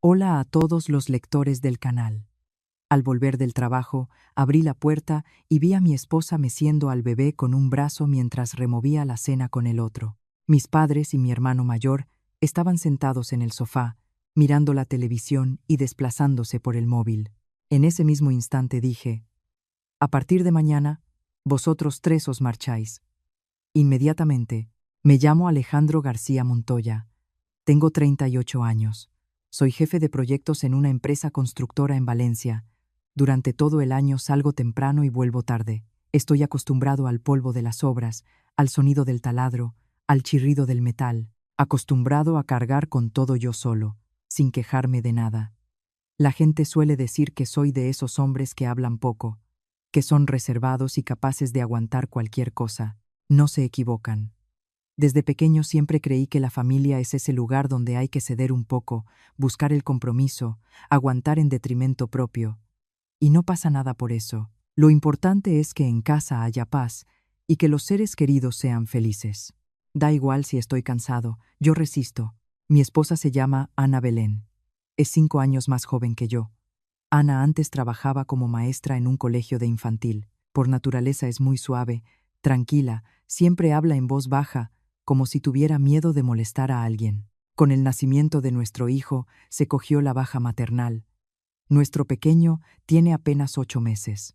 Hola a todos los lectores del canal. Al volver del trabajo, abrí la puerta y vi a mi esposa meciendo al bebé con un brazo mientras removía la cena con el otro. Mis padres y mi hermano mayor estaban sentados en el sofá, mirando la televisión y desplazándose por el móvil. En ese mismo instante dije: a partir de mañana, vosotros tres os marcháis. Inmediatamente, me llamo Alejandro García Montoya. Tengo 38 años. Soy jefe de proyectos en una empresa constructora en Valencia. Durante todo el año salgo temprano y vuelvo tarde. Estoy acostumbrado al polvo de las obras, al sonido del taladro, al chirrido del metal, acostumbrado a cargar con todo yo solo, sin quejarme de nada. La gente suele decir que soy de esos hombres que hablan poco, que son reservados y capaces de aguantar cualquier cosa. No se equivocan. Desde pequeño siempre creí que la familia es ese lugar donde hay que ceder un poco, buscar el compromiso, aguantar en detrimento propio. Y no pasa nada por eso. Lo importante es que en casa haya paz y que los seres queridos sean felices. Da igual si estoy cansado, yo resisto. Mi esposa se llama Ana Belén. Es 5 años más joven que yo. Ana antes trabajaba como maestra en un colegio de infantil. Por naturaleza es muy suave, tranquila, siempre habla en voz baja, como si tuviera miedo de molestar a alguien. Con el nacimiento de nuestro hijo, se cogió la baja maternal. Nuestro pequeño tiene apenas 8 meses.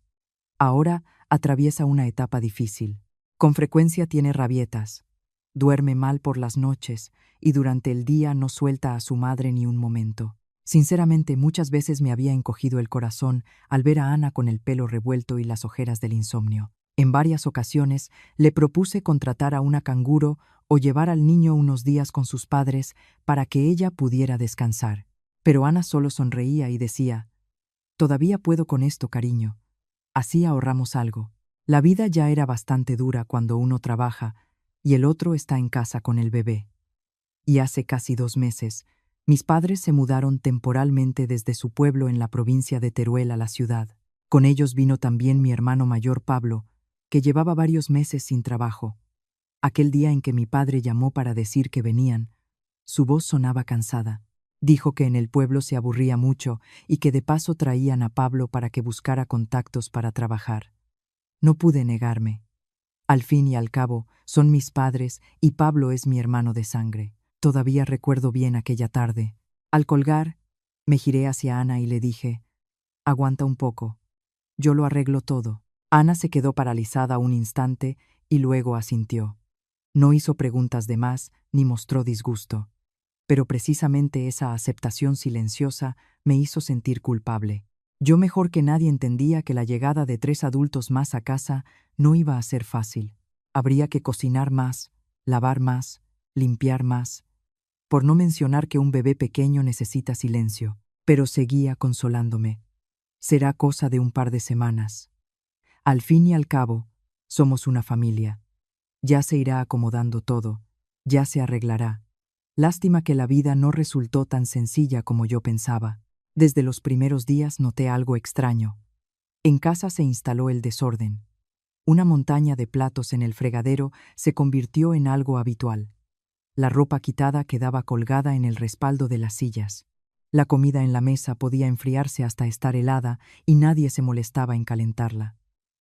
Ahora atraviesa una etapa difícil. Con frecuencia tiene rabietas. Duerme mal por las noches y durante el día no suelta a su madre ni un momento. Sinceramente, muchas veces me había encogido el corazón al ver a Ana con el pelo revuelto y las ojeras del insomnio. En varias ocasiones le propuse contratar a una canguro o llevar al niño unos días con sus padres para que ella pudiera descansar. Pero Ana solo sonreía y decía: «Todavía puedo con esto, cariño». Así ahorramos algo. La vida ya era bastante dura cuando uno trabaja y el otro está en casa con el bebé. Y hace casi 2 meses, mis padres se mudaron temporalmente desde su pueblo en la provincia de Teruel a la ciudad. Con ellos vino también mi hermano mayor Pablo, que llevaba varios meses sin trabajo. Aquel día en que mi padre llamó para decir que venían, su voz sonaba cansada. Dijo que en el pueblo se aburría mucho y que de paso traían a Pablo para que buscara contactos para trabajar. No pude negarme. Al fin y al cabo, son mis padres y Pablo es mi hermano de sangre. Todavía recuerdo bien aquella tarde. Al colgar, me giré hacia Ana y le dije: «Aguanta un poco. Yo lo arreglo todo». Ana se quedó paralizada un instante y luego asintió. No hizo preguntas de más ni mostró disgusto. Pero precisamente esa aceptación silenciosa me hizo sentir culpable. Yo mejor que nadie entendía que la llegada de 3 adultos más a casa no iba a ser fácil. Habría que cocinar más, lavar más, limpiar más. Por no mencionar que un bebé pequeño necesita silencio. Pero seguía consolándome. Será cosa de un par de semanas. Al fin y al cabo, somos una familia. Ya se irá acomodando todo, ya se arreglará. Lástima que la vida no resultó tan sencilla como yo pensaba. Desde los primeros días noté algo extraño. En casa se instaló el desorden. Una montaña de platos en el fregadero se convirtió en algo habitual. La ropa quitada quedaba colgada en el respaldo de las sillas. La comida en la mesa podía enfriarse hasta estar helada y nadie se molestaba en calentarla.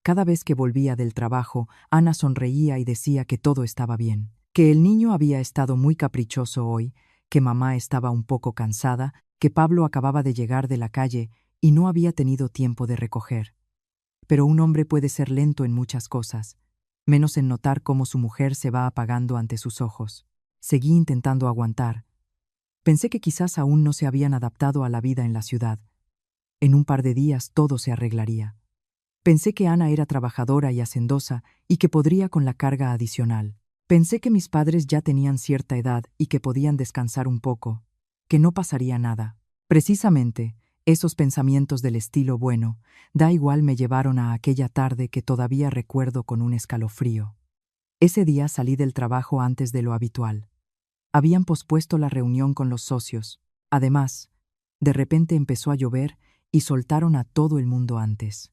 Cada vez que volvía del trabajo, Ana sonreía y decía que todo estaba bien, que el niño había estado muy caprichoso hoy, que mamá estaba un poco cansada, que Pablo acababa de llegar de la calle y no había tenido tiempo de recoger. Pero un hombre puede ser lento en muchas cosas, menos en notar cómo su mujer se va apagando ante sus ojos. Seguí intentando aguantar. Pensé que quizás aún no se habían adaptado a la vida en la ciudad. En un par de días todo se arreglaría. Pensé que Ana era trabajadora y hacendosa y que podría con la carga adicional. Pensé que mis padres ya tenían cierta edad y que podían descansar un poco, que no pasaría nada. Precisamente, esos pensamientos del estilo bueno, da igual me llevaron a aquella tarde que todavía recuerdo con un escalofrío. Ese día salí del trabajo antes de lo habitual. Habían pospuesto la reunión con los socios. Además, de repente empezó a llover y soltaron a todo el mundo antes.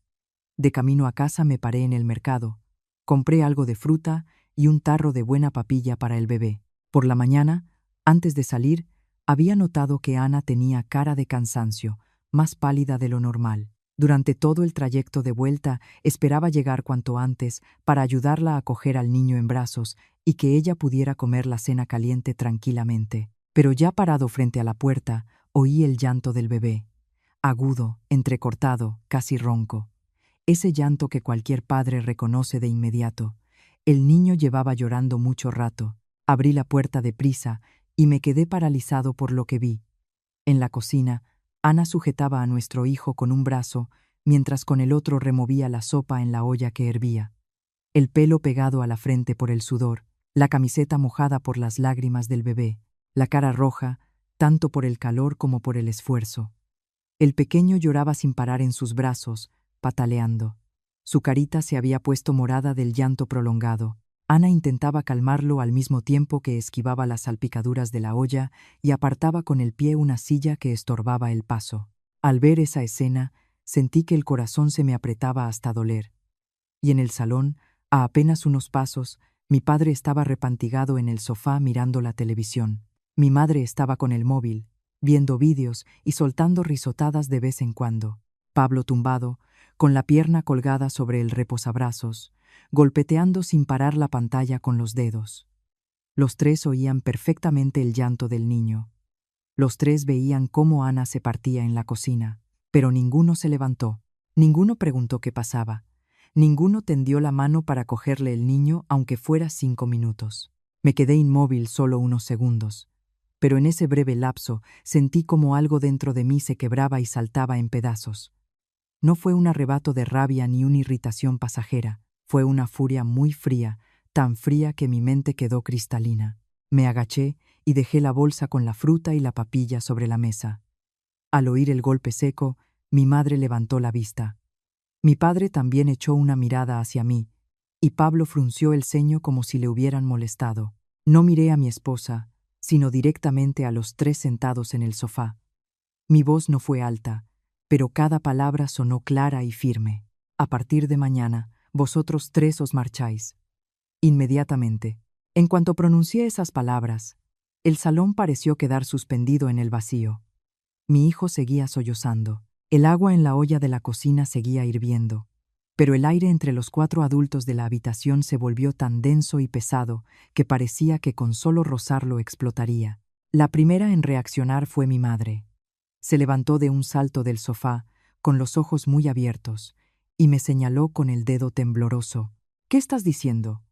De camino a casa me paré en el mercado. Compré algo de fruta y un tarro de buena papilla para el bebé. Por la mañana, antes de salir, Había notado que Ana tenía cara de cansancio, más pálida de lo normal. Durante todo el trayecto de vuelta esperaba llegar cuanto antes para ayudarla a coger al niño en brazos y que ella pudiera comer la cena caliente tranquilamente. Pero ya parado frente a la puerta, oí el llanto del bebé, agudo, entrecortado, casi ronco. Ese llanto que cualquier padre reconoce de inmediato. El niño llevaba llorando mucho rato. Abrí la puerta deprisa y me quedé paralizado por lo que vi. En la cocina, Ana sujetaba a nuestro hijo con un brazo, mientras con el otro removía la sopa en la olla que hervía. El pelo pegado a la frente por el sudor, la camiseta mojada por las lágrimas del bebé, la cara roja, tanto por el calor como por el esfuerzo. El pequeño lloraba sin parar en sus brazos, pataleando. Su carita se había puesto morada del llanto prolongado. Ana intentaba calmarlo al mismo tiempo que esquivaba las salpicaduras de la olla y apartaba con el pie una silla que estorbaba el paso. Al ver esa escena, sentí que el corazón se me apretaba hasta doler. Y en el salón, a apenas unos pasos, mi padre estaba repantigado en el sofá mirando la televisión. Mi madre estaba con el móvil, viendo vídeos y soltando risotadas de vez en cuando. Pablo tumbado, con la pierna colgada sobre el reposabrazos, golpeteando sin parar la pantalla con los dedos. Los tres oían perfectamente el llanto del niño. Los tres veían cómo Ana se partía en la cocina, pero ninguno se levantó, ninguno preguntó qué pasaba, ninguno tendió la mano para cogerle el niño aunque fuera 5 minutos. Me quedé inmóvil solo unos segundos, pero en ese breve lapso sentí como algo dentro de mí se quebraba y saltaba en pedazos. No fue un arrebato de rabia ni una irritación pasajera, fue una furia muy fría, tan fría que mi mente quedó cristalina. Me agaché y dejé la bolsa con la fruta y la papilla sobre la mesa. Al oír el golpe seco, mi madre levantó la vista. Mi padre también echó una mirada hacia mí, y Pablo frunció el ceño como si le hubieran molestado. No miré a mi esposa, sino directamente a los tres sentados en el sofá. Mi voz no fue alta, pero cada palabra sonó clara y firme. A partir de mañana, vosotros tres os marcháis. Inmediatamente. En cuanto pronuncié esas palabras, el salón pareció quedar suspendido en el vacío. Mi hijo seguía sollozando. El agua en la olla de la cocina seguía hirviendo, pero el aire entre los 4 adultos de la habitación se volvió tan denso y pesado que parecía que con solo rozarlo explotaría. La primera en reaccionar fue mi madre. Se levantó de un salto del sofá, con los ojos muy abiertos, y me señaló con el dedo tembloroso. «¿Qué estás diciendo?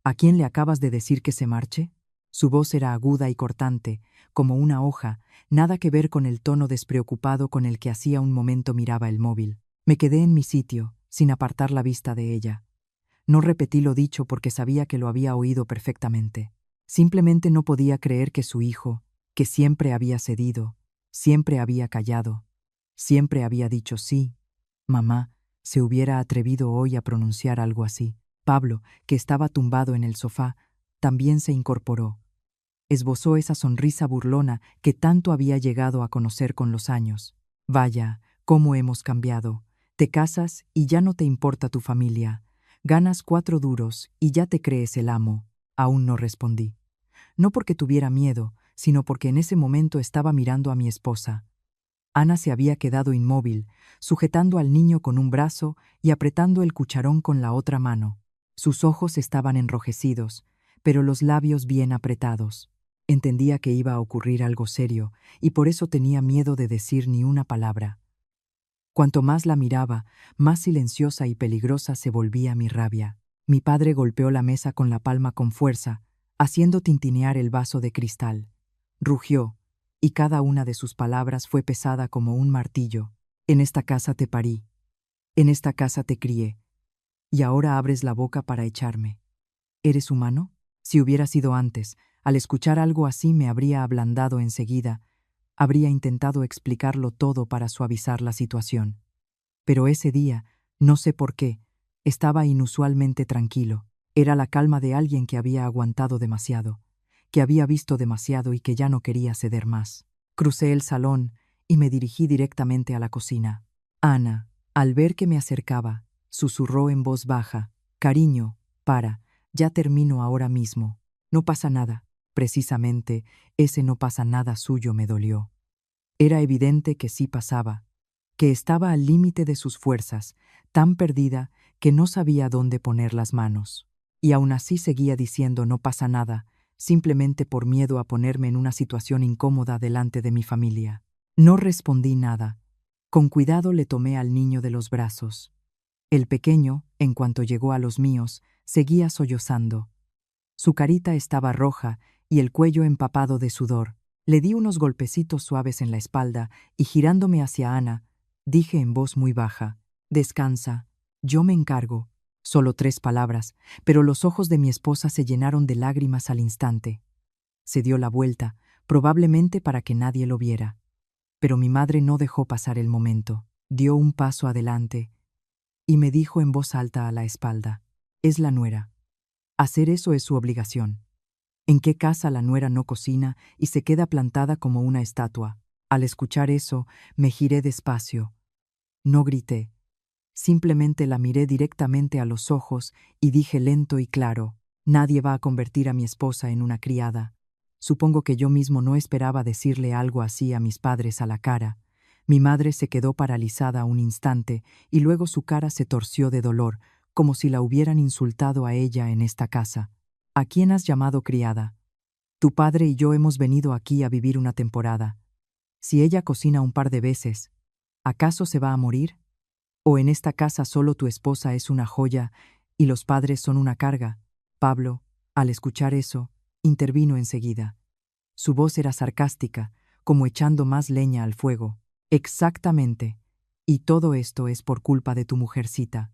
¿A quién le acabas de decir que se marche?» Su voz era aguda y cortante, como una hoja, nada que ver con el tono despreocupado con el que hacía un momento miraba el móvil. Me quedé en mi sitio, sin apartar la vista de ella. No repetí lo dicho porque sabía que lo había oído perfectamente. Simplemente no podía creer que su hijo, que siempre había cedido, siempre había callado, siempre había dicho sí, mamá, se hubiera atrevido hoy a pronunciar algo así. Pablo, que estaba tumbado en el sofá, también se incorporó. Esbozó esa sonrisa burlona que tanto había llegado a conocer con los años. «Vaya, cómo hemos cambiado. Te casas y ya no te importa tu familia. Ganas 4 duros y ya te crees el amo». Aún no respondí. No porque tuviera miedo, sino porque en ese momento estaba mirando a mi esposa. Ana se había quedado inmóvil, sujetando al niño con un brazo y apretando el cucharón con la otra mano. Sus ojos estaban enrojecidos, pero los labios bien apretados. Entendía que iba a ocurrir algo serio, y por eso tenía miedo de decir ni una palabra. Cuanto más la miraba, más silenciosa y peligrosa se volvía mi rabia. Mi padre golpeó la mesa con la palma con fuerza, haciendo tintinear el vaso de cristal. Rugió, y cada una de sus palabras fue pesada como un martillo. «En esta casa te parí, en esta casa te crié, y ahora abres la boca para echarme. ¿Eres humano? Si hubiera sido antes, al escuchar algo así me habría ablandado enseguida, habría intentado explicarlo todo para suavizar la situación. Pero ese día, no sé por qué, estaba inusualmente tranquilo. Era la calma de alguien que había aguantado demasiado, que había visto demasiado y que ya no quería ceder más. Crucé el salón y me dirigí directamente a la cocina. Ana, al ver que me acercaba, susurró en voz baja: «Cariño, para, ya termino ahora mismo. No pasa nada». Precisamente, ese no pasa nada suyo me dolió. Era evidente que sí pasaba, que estaba al límite de sus fuerzas, tan perdida que no sabía dónde poner las manos. Y aún así seguía diciendo no pasa nada, simplemente por miedo a ponerme en una situación incómoda delante de mi familia. No respondí nada. Con cuidado le tomé al niño de los brazos. El pequeño, en cuanto llegó a los míos, seguía sollozando. Su carita estaba roja y el cuello empapado de sudor. Le di unos golpecitos suaves en la espalda y girándome hacia Ana, dije en voz muy baja, «Descansa, yo me encargo». Solo 3 palabras, pero los ojos de mi esposa se llenaron de lágrimas al instante. Se dio la vuelta, probablemente para que nadie lo viera. Pero mi madre no dejó pasar el momento. Dio un paso adelante y me dijo en voz alta a la espalda, «Es la nuera. Hacer eso es su obligación». ¿En qué casa la nuera no cocina y se queda plantada como una estatua? Al escuchar eso, me giré despacio. No grité. Simplemente la miré directamente a los ojos y dije lento y claro, nadie va a convertir a mi esposa en una criada. Supongo que yo mismo no esperaba decirle algo así a mis padres a la cara. Mi madre se quedó paralizada un instante y luego su cara se torció de dolor, como si la hubieran insultado a ella en esta casa. ¿A quién has llamado criada? Tu padre y yo hemos venido aquí a vivir una temporada. Si ella cocina un par de veces, ¿acaso se va a morir? ¿O en esta casa solo tu esposa es una joya y los padres son una carga? Pablo, al escuchar eso, intervino enseguida. Su voz era sarcástica, como echando más leña al fuego. Exactamente. Y todo esto es por culpa de tu mujercita.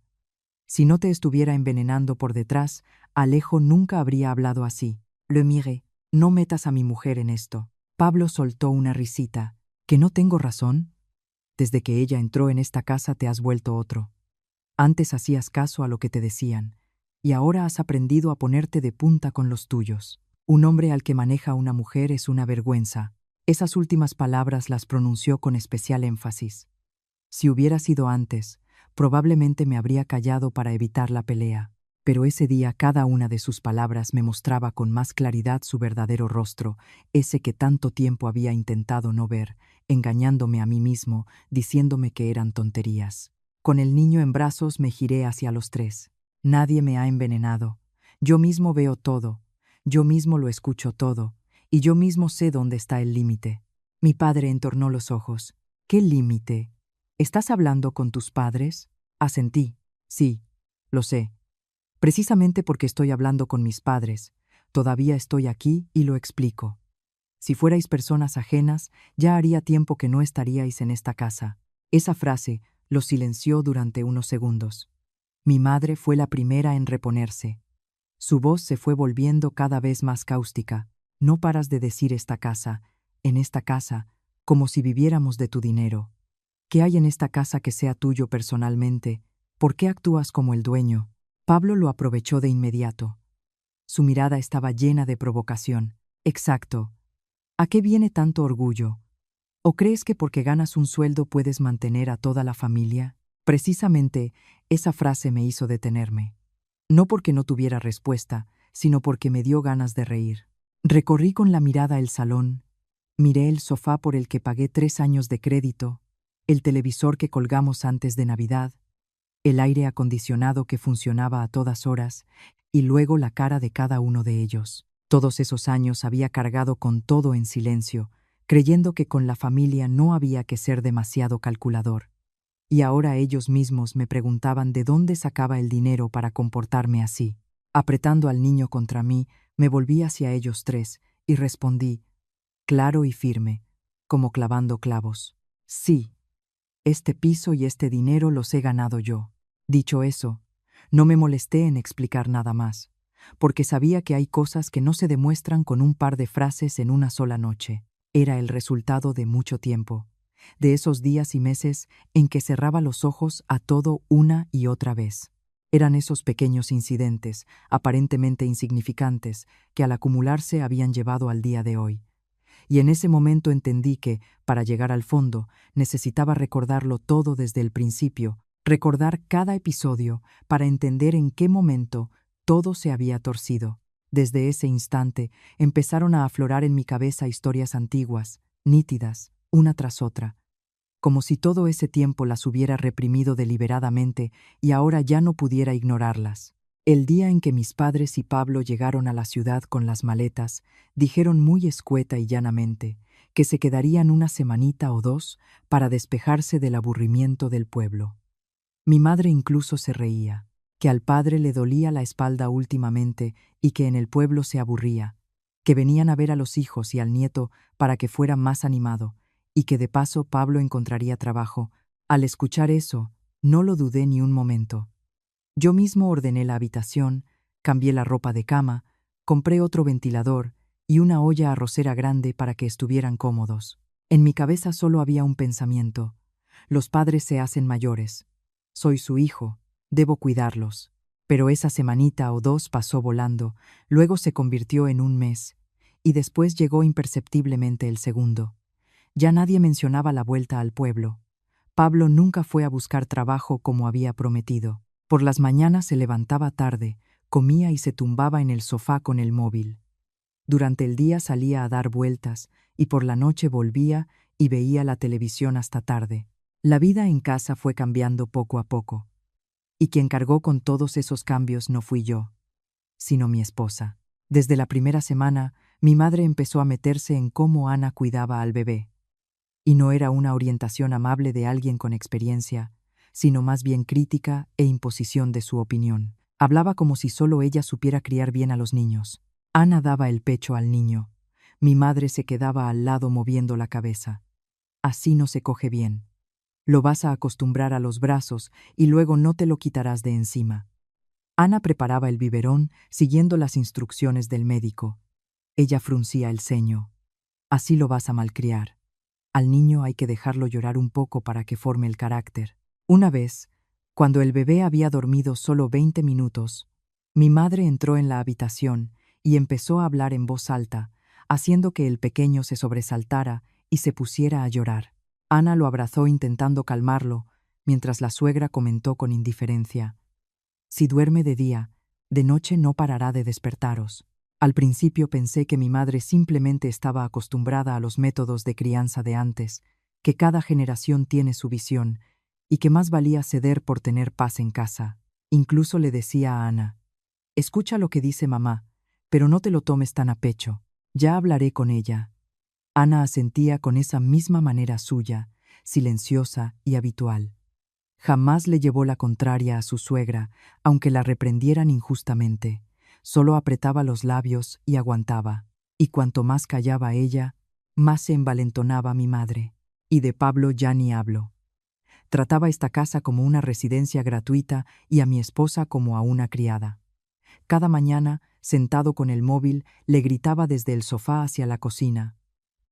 Si no te estuviera envenenando por detrás, Alejo nunca habría hablado así. Le miré. No metas a mi mujer en esto. Pablo soltó una risita. ¿Que no tengo razón? Desde que ella entró en esta casa te has vuelto otro. Antes hacías caso a lo que te decían, y ahora has aprendido a ponerte de punta con los tuyos. Un hombre al que maneja una mujer es una vergüenza. Esas últimas palabras las pronunció con especial énfasis. Si hubiera sido antes, probablemente me habría callado para evitar la pelea, pero ese día cada una de sus palabras me mostraba con más claridad su verdadero rostro, ese que tanto tiempo había intentado no ver, engañándome a mí mismo, diciéndome que eran tonterías. Con el niño en brazos me giré hacia los 3. Nadie me ha envenenado. Yo mismo veo todo, yo mismo lo escucho todo, y yo mismo sé dónde está el límite. Mi padre entornó los ojos. ¿Qué límite? ¿Estás hablando con tus padres? Asentí. Sí, lo sé. Precisamente porque estoy hablando con mis padres, todavía estoy aquí y lo explico. Si fuerais personas ajenas, ya haría tiempo que no estaríais en esta casa. Esa frase lo silenció durante unos segundos. Mi madre fue la primera en reponerse. Su voz se fue volviendo cada vez más cáustica. No paras de decir en esta casa, como si viviéramos de tu dinero. ¿Qué hay en esta casa que sea tuyo personalmente? ¿Por qué actúas como el dueño? Pablo lo aprovechó de inmediato. Su mirada estaba llena de provocación. Exacto. ¿A qué viene tanto orgullo? ¿O crees que porque ganas un sueldo puedes mantener a toda la familia? Precisamente, esa frase me hizo detenerme. No porque no tuviera respuesta, sino porque me dio ganas de reír. Recorrí con la mirada el salón, miré el sofá por el que pagué 3 años de crédito, el televisor que colgamos antes de Navidad, el aire acondicionado que funcionaba a todas horas, y luego la cara de cada uno de ellos. Todos esos años había cargado con todo en silencio, creyendo que con la familia no había que ser demasiado calculador. Y ahora ellos mismos me preguntaban de dónde sacaba el dinero para comportarme así. Apretando al niño contra mí, me volví hacia ellos 3 y respondí, claro y firme, como clavando clavos. Sí, este piso y este dinero los he ganado yo. Dicho eso, no me molesté en explicar nada más, porque sabía que hay cosas que no se demuestran con un par de frases en una sola noche. Era el resultado de mucho tiempo, de esos días y meses en que cerraba los ojos a todo una y otra vez. Eran esos pequeños incidentes, aparentemente insignificantes, que al acumularse habían llevado al día de hoy. Y en ese momento entendí que, para llegar al fondo, necesitaba recordarlo todo desde el principio, recordar cada episodio para entender en qué momento todo se había torcido. Desde ese instante empezaron a aflorar en mi cabeza historias antiguas, nítidas, una tras otra, como si todo ese tiempo las hubiera reprimido deliberadamente y ahora ya no pudiera ignorarlas. El día en que mis padres y Pablo llegaron a la ciudad con las maletas, dijeron muy escueta y llanamente que se quedarían una semanita o dos para despejarse del aburrimiento del pueblo. Mi madre incluso se reía, que al padre le dolía la espalda últimamente y que en el pueblo se aburría, que venían a ver a los hijos y al nieto para que fuera más animado, y que de paso Pablo encontraría trabajo. Al escuchar eso, no lo dudé ni un momento. Yo mismo ordené la habitación, cambié la ropa de cama, compré otro ventilador y una olla arrocera grande para que estuvieran cómodos. En mi cabeza solo había un pensamiento: los padres se hacen mayores. Soy su hijo, debo cuidarlos. Pero esa semanita o dos pasó volando, luego se convirtió en un mes, y después llegó imperceptiblemente el segundo. Ya nadie mencionaba la vuelta al pueblo. Pablo nunca fue a buscar trabajo como había prometido. Por las mañanas se levantaba tarde, comía y se tumbaba en el sofá con el móvil. Durante el día salía a dar vueltas, y por la noche volvía y veía la televisión hasta tarde. La vida en casa fue cambiando poco a poco. Y quien cargó con todos esos cambios no fui yo, sino mi esposa. Desde la primera semana, mi madre empezó a meterse en cómo Ana cuidaba al bebé. Y no era una orientación amable de alguien con experiencia, sino más bien crítica e imposición de su opinión. Hablaba como si solo ella supiera criar bien a los niños. Ana daba el pecho al niño. Mi madre se quedaba al lado moviendo la cabeza. Así no se coge bien. Lo vas a acostumbrar a los brazos y luego no te lo quitarás de encima. Ana preparaba el biberón siguiendo las instrucciones del médico. Ella fruncía el ceño. Así lo vas a malcriar. Al niño hay que dejarlo llorar un poco para que forme el carácter. Una vez, cuando el bebé había dormido solo 20 minutos, mi madre entró en la habitación y empezó a hablar en voz alta, haciendo que el pequeño se sobresaltara y se pusiera a llorar. Ana lo abrazó intentando calmarlo, mientras la suegra comentó con indiferencia: «Si duerme de día, de noche no parará de despertaros». Al principio pensé que mi madre simplemente estaba acostumbrada a los métodos de crianza de antes, que cada generación tiene su visión, y que más valía ceder por tener paz en casa. Incluso le decía a Ana: «Escucha lo que dice mamá, pero no te lo tomes tan a pecho. Ya hablaré con ella». Ana asentía con esa misma manera suya, silenciosa y habitual. Jamás le llevó la contraria a su suegra, aunque la reprendieran injustamente. Solo apretaba los labios y aguantaba. Y cuanto más callaba ella, más se envalentonaba mi madre. Y de Pablo ya ni hablo. Trataba esta casa como una residencia gratuita y a mi esposa como a una criada. Cada mañana, sentado con el móvil, le gritaba desde el sofá hacia la cocina: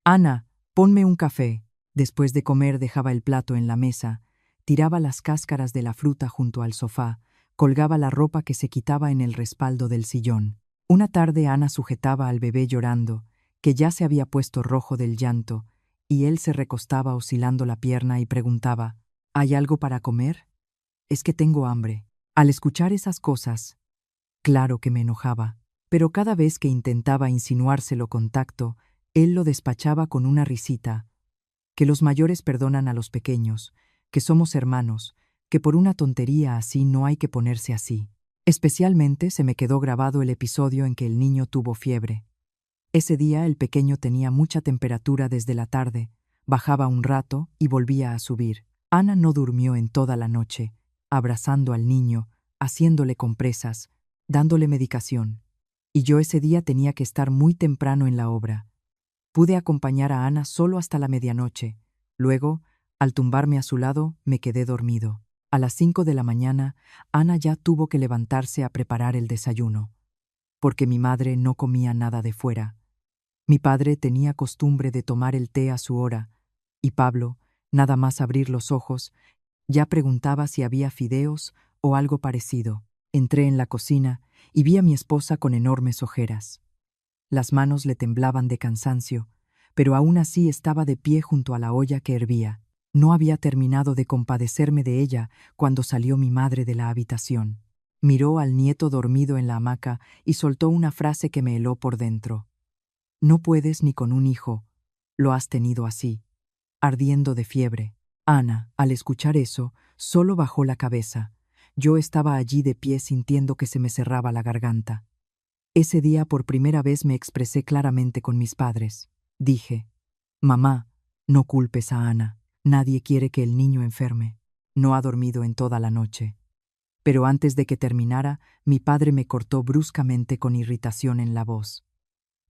«Ana, ponme un café». Después de comer dejaba el plato en la mesa, tiraba las cáscaras de la fruta junto al sofá, colgaba la ropa que se quitaba en el respaldo del sillón. Una tarde Ana sujetaba al bebé llorando, que ya se había puesto rojo del llanto, y él se recostaba oscilando la pierna y preguntaba: «¿Hay algo para comer? Es que tengo hambre». Al escuchar esas cosas, claro que me enojaba, pero cada vez que intentaba insinuárselo con tacto, él lo despachaba con una risita: que los mayores perdonan a los pequeños, que somos hermanos, que por una tontería así no hay que ponerse así. Especialmente se me quedó grabado el episodio en que el niño tuvo fiebre. Ese día el pequeño tenía mucha temperatura desde la tarde, bajaba un rato y volvía a subir. Ana no durmió en toda la noche, abrazando al niño, haciéndole compresas, dándole medicación. Y yo ese día tenía que estar muy temprano en la obra. Pude acompañar a Ana solo hasta la medianoche. Luego, al tumbarme a su lado, me quedé dormido. A las 5 de la mañana, Ana ya tuvo que levantarse a preparar el desayuno, porque mi madre no comía nada de fuera. Mi padre tenía costumbre de tomar el té a su hora, y Pablo, nada más abrir los ojos, ya preguntaba si había fideos o algo parecido. Entré en la cocina y vi a mi esposa con enormes ojeras. Las manos le temblaban de cansancio, pero aún así estaba de pie junto a la olla que hervía. No había terminado de compadecerme de ella cuando salió mi madre de la habitación. Miró al nieto dormido en la hamaca y soltó una frase que me heló por dentro. No puedes ni con un hijo. Lo has tenido así, ardiendo de fiebre. Ana, al escuchar eso, solo bajó la cabeza. Yo estaba allí de pie sintiendo que se me cerraba la garganta. Ese día por primera vez me expresé claramente con mis padres. Dije, mamá, no culpes a Ana. Nadie quiere que el niño enferme. No ha dormido en toda la noche. Pero antes de que terminara, mi padre me cortó bruscamente con irritación en la voz.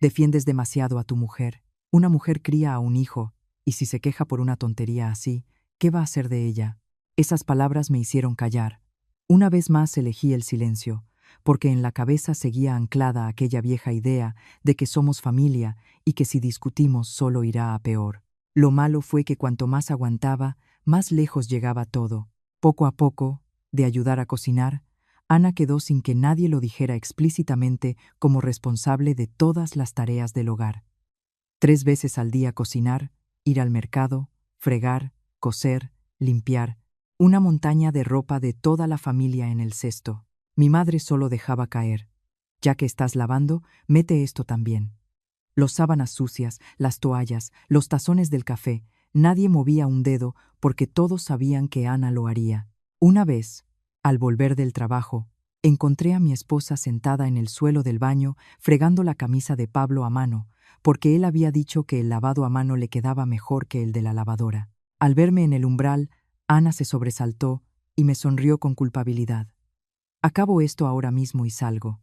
Defiendes demasiado a tu mujer. Una mujer cría a un hijo, y si se queja por una tontería así, ¿qué va a hacer de ella? Esas palabras me hicieron callar. Una vez más elegí el silencio, porque en la cabeza seguía anclada aquella vieja idea de que somos familia y que si discutimos solo irá a peor. Lo malo fue que cuanto más aguantaba, más lejos llegaba todo. Poco a poco, de ayudar a cocinar, Ana quedó sin que nadie lo dijera explícitamente como responsable de todas las tareas del hogar. 3 veces al día cocinar, ir al mercado, fregar, coser, limpiar, una montaña de ropa de toda la familia en el cesto. Mi madre solo dejaba caer. Ya que estás lavando, mete esto también. Los sábanas sucias, las toallas, los tazones del café, nadie movía un dedo porque todos sabían que Ana lo haría. Una vez, al volver del trabajo, encontré a mi esposa sentada en el suelo del baño fregando la camisa de Pablo a mano, porque él había dicho que el lavado a mano le quedaba mejor que el de la lavadora. Al verme en el umbral, Ana se sobresaltó y me sonrió con culpabilidad. Acabo esto ahora mismo y salgo.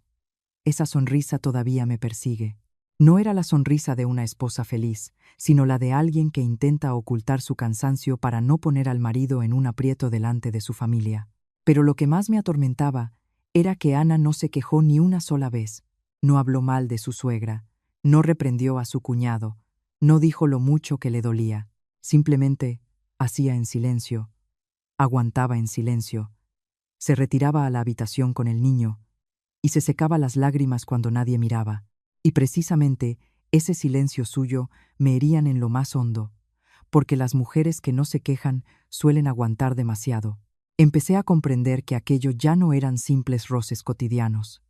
Esa sonrisa todavía me persigue. No era la sonrisa de una esposa feliz, sino la de alguien que intenta ocultar su cansancio para no poner al marido en un aprieto delante de su familia. Pero lo que más me atormentaba era que Ana no se quejó ni una sola vez, no habló mal de su suegra, no reprendió a su cuñado, no dijo lo mucho que le dolía, simplemente hacía en silencio, aguantaba en silencio, se retiraba a la habitación con el niño y se secaba las lágrimas cuando nadie miraba. Y precisamente ese silencio suyo me herían en lo más hondo, porque las mujeres que no se quejan suelen aguantar demasiado. Empecé a comprender que aquello ya no eran simples roces cotidianos.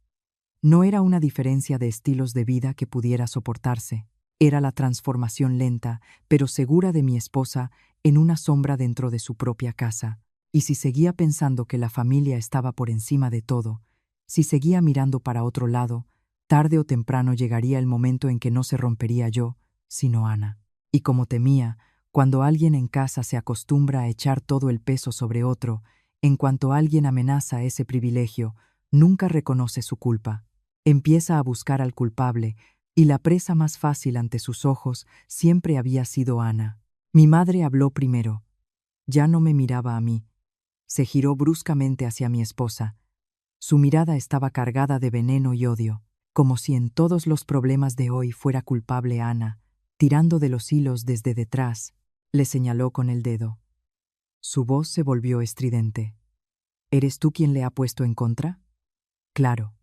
No era una diferencia de estilos de vida que pudiera soportarse. Era la transformación lenta, pero segura de mi esposa en una sombra dentro de su propia casa. Y si seguía pensando que la familia estaba por encima de todo, si seguía mirando para otro lado, tarde o temprano llegaría el momento en que no se rompería yo, sino Ana. Y como temía, cuando alguien en casa se acostumbra a echar todo el peso sobre otro, en cuanto alguien amenaza ese privilegio, nunca reconoce su culpa. Empieza a buscar al culpable, y la presa más fácil ante sus ojos siempre había sido Ana. Mi madre habló primero. Ya no me miraba a mí. Se giró bruscamente hacia mi esposa. Su mirada estaba cargada de veneno y odio, como si en todos los problemas de hoy fuera culpable Ana. Tirando de los hilos desde detrás, le señaló con el dedo. Su voz se volvió estridente. ¿Eres tú quien le ha puesto en contra? Claro.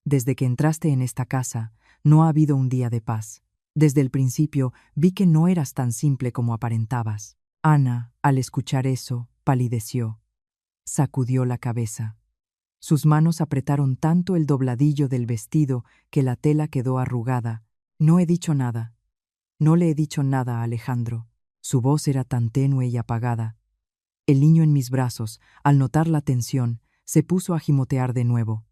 Desde que entraste en esta casa, no ha habido un día de paz. Desde el principio vi que no eras tan simple como aparentabas. Ana, al escuchar eso, palideció. Sacudió la cabeza. Sus manos apretaron tanto el dobladillo del vestido que la tela quedó arrugada. No he dicho nada. No le he dicho nada a Alejandro. Su voz era tan tenue y apagada. El niño en mis brazos, al notar la tensión, se puso a gimotear de nuevo.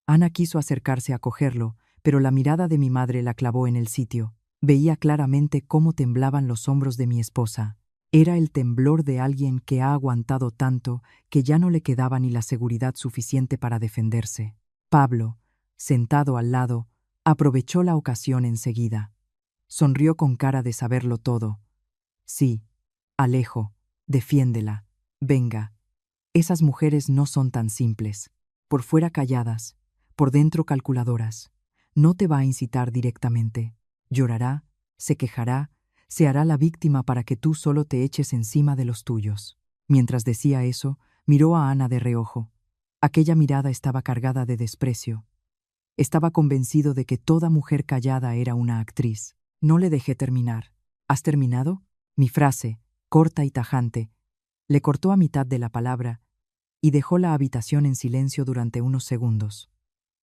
Ana quiso acercarse a cogerlo, pero la mirada de mi madre la clavó en el sitio. Veía claramente cómo temblaban los hombros de mi esposa. Era el temblor de alguien que ha aguantado tanto que ya no le quedaba ni la seguridad suficiente para defenderse. Pablo, sentado al lado, aprovechó la ocasión enseguida. Sonrió con cara de saberlo todo. Sí, Alejo, defiéndela. Venga. Esas mujeres no son tan simples. Por fuera calladas, por dentro calculadoras. No te va a incitar directamente. Llorará, se quejará, se hará la víctima para que tú solo te eches encima de los tuyos. Mientras decía eso, miró a Ana de reojo. Aquella mirada estaba cargada de desprecio. Estaba convencido de que toda mujer callada era una actriz. No le dejé terminar. ¿Has terminado? Mi frase, corta y tajante, le cortó a mitad de la palabra, y dejó la habitación en silencio durante unos segundos.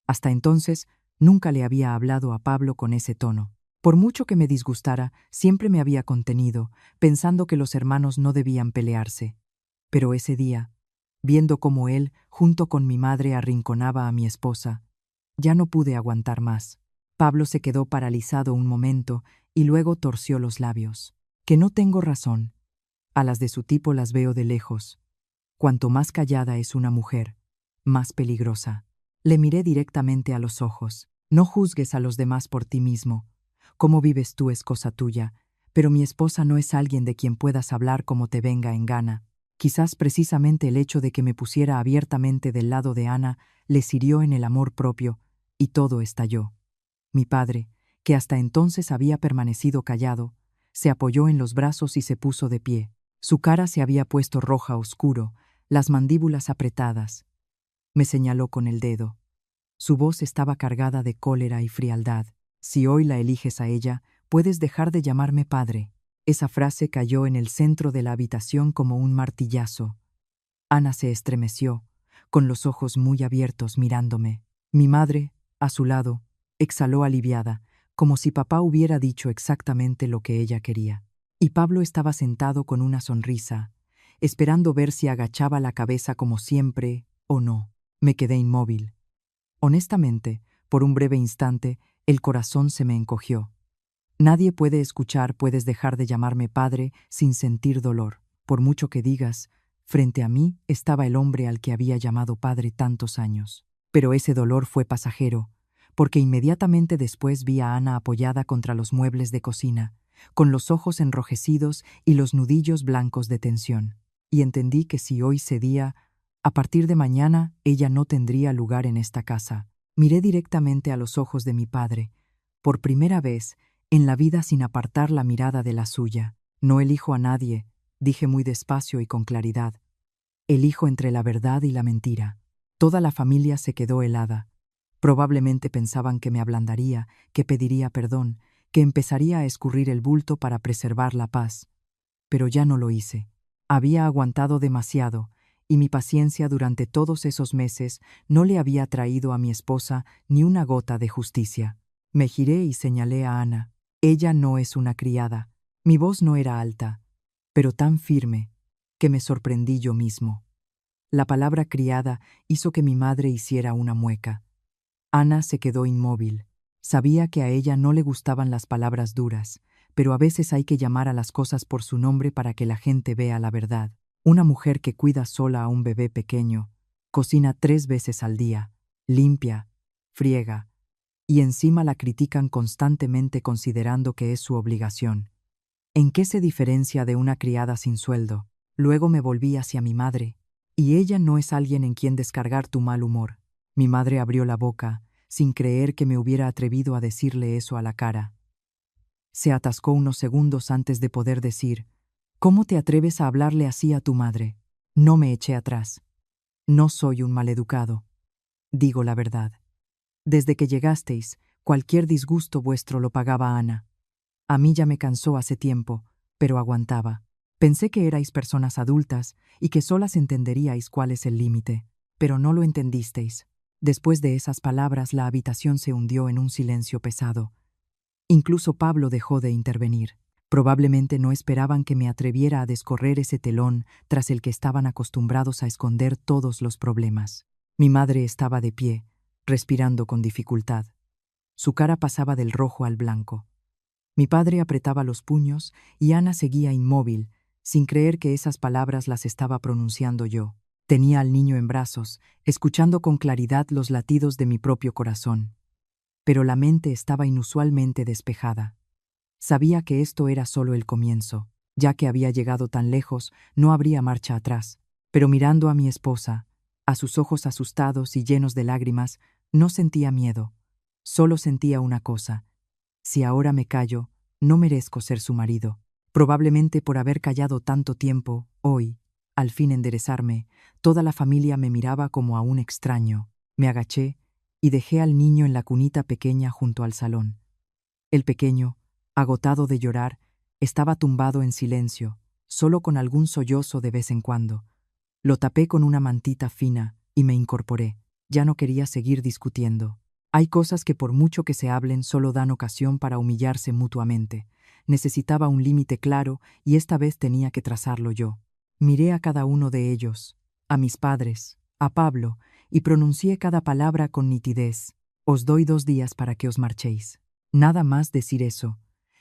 Hasta entonces, nunca le había hablado a Pablo con ese tono. Por mucho que me disgustara, siempre me había contenido, pensando que los hermanos no debían pelearse. Pero ese día, viendo cómo él, junto con mi madre, arrinconaba a mi esposa, ya no pude aguantar más. Pablo se quedó paralizado un momento y luego torció los labios. Que no tengo razón. A las de su tipo las veo de lejos. Cuanto más callada es una mujer, más peligrosa. Le miré directamente a los ojos. No juzgues a los demás por ti mismo. Cómo vives tú es cosa tuya, pero mi esposa no es alguien de quien puedas hablar como te venga en gana. Quizás precisamente el hecho de que me pusiera abiertamente del lado de Ana les hirió en el amor propio, y todo estalló. Mi padre, que hasta entonces había permanecido callado, se apoyó en los brazos y se puso de pie. Su cara se había puesto roja oscuro, las mandíbulas apretadas. Me señaló con el dedo. Su voz estaba cargada de cólera y frialdad. Si hoy la eliges a ella, puedes dejar de llamarme padre. Esa frase cayó en el centro de la habitación como un martillazo. Ana se estremeció, con los ojos muy abiertos mirándome. Mi madre, a su lado, exhaló aliviada, como si papá hubiera dicho exactamente lo que ella quería. Y Pablo estaba sentado con una sonrisa, esperando ver si agachaba la cabeza como siempre o no. Me quedé inmóvil. Honestamente, por un breve instante, el corazón se me encogió. Nadie puede escuchar "puedes dejar de llamarme padre" sin sentir dolor. Por mucho que digas, frente a mí estaba el hombre al que había llamado padre tantos años. Pero ese dolor fue pasajero, porque inmediatamente después vi a Ana apoyada contra los muebles de cocina, con los ojos enrojecidos y los nudillos blancos de tensión. Y entendí que si hoy cedía, a partir de mañana ella no tendría lugar en esta casa. Miré directamente a los ojos de mi padre, por primera vez en la vida sin apartar la mirada de la suya. No elijo a nadie, dije muy despacio y con claridad. Elijo entre la verdad y la mentira. Toda la familia se quedó helada. Probablemente pensaban que me ablandaría, que pediría perdón, que empezaría a escurrir el bulto para preservar la paz. Pero ya no lo hice. Había aguantado demasiado, y mi paciencia durante todos esos meses no le había traído a mi esposa ni una gota de justicia. Me giré y señalé a Ana. Ella no es una criada. Mi voz no era alta, pero tan firme que me sorprendí yo mismo. La palabra criada hizo que mi madre hiciera una mueca. Ana se quedó inmóvil. Sabía que a ella no le gustaban las palabras duras, pero a veces hay que llamar a las cosas por su nombre para que la gente vea la verdad. Una mujer que cuida sola a un bebé pequeño, cocina 3 veces al día, limpia, friega, y encima la critican constantemente considerando que es su obligación. ¿En qué se diferencia de una criada sin sueldo? Luego me volví hacia mi madre, y ella no es alguien en quien descargar tu mal humor. Mi madre abrió la boca, sin creer que me hubiera atrevido a decirle eso a la cara. Se atascó unos segundos antes de poder decir: ¿cómo te atreves a hablarle así a tu madre? No me eché atrás. No soy un maleducado. Digo la verdad. Desde que llegasteis, cualquier disgusto vuestro lo pagaba Ana. A mí ya me cansó hace tiempo, pero aguantaba. Pensé que erais personas adultas y que solas entenderíais cuál es el límite, pero no lo entendisteis. Después de esas palabras la habitación se hundió en un silencio pesado. Incluso Pablo dejó de intervenir. Probablemente no esperaban que me atreviera a descorrer ese telón tras el que estaban acostumbrados a esconder todos los problemas. Mi madre estaba de pie, respirando con dificultad. Su cara pasaba del rojo al blanco. Mi padre apretaba los puños y Ana seguía inmóvil, sin creer que esas palabras las estaba pronunciando yo. Tenía al niño en brazos, escuchando con claridad los latidos de mi propio corazón. Pero la mente estaba inusualmente despejada. Sabía que esto era solo el comienzo. Ya que había llegado tan lejos, no habría marcha atrás. Pero mirando a mi esposa, a sus ojos asustados y llenos de lágrimas, no sentía miedo. Solo sentía una cosa: si ahora me callo, no merezco ser su marido. Probablemente por haber callado tanto tiempo, hoy, al fin enderezarme, toda la familia me miraba como a un extraño. Me agaché y dejé al niño en la cunita pequeña junto al salón. El pequeño, agotado de llorar, estaba tumbado en silencio, solo con algún sollozo de vez en cuando. Lo tapé con una mantita fina y me incorporé. Ya no quería seguir discutiendo. Hay cosas que por mucho que se hablen solo dan ocasión para humillarse mutuamente. Necesitaba un límite claro y esta vez tenía que trazarlo yo. Miré a cada uno de ellos, a mis padres, a Pablo, y pronuncié cada palabra con nitidez. Os doy 2 días para que os marchéis. Nada más decir eso.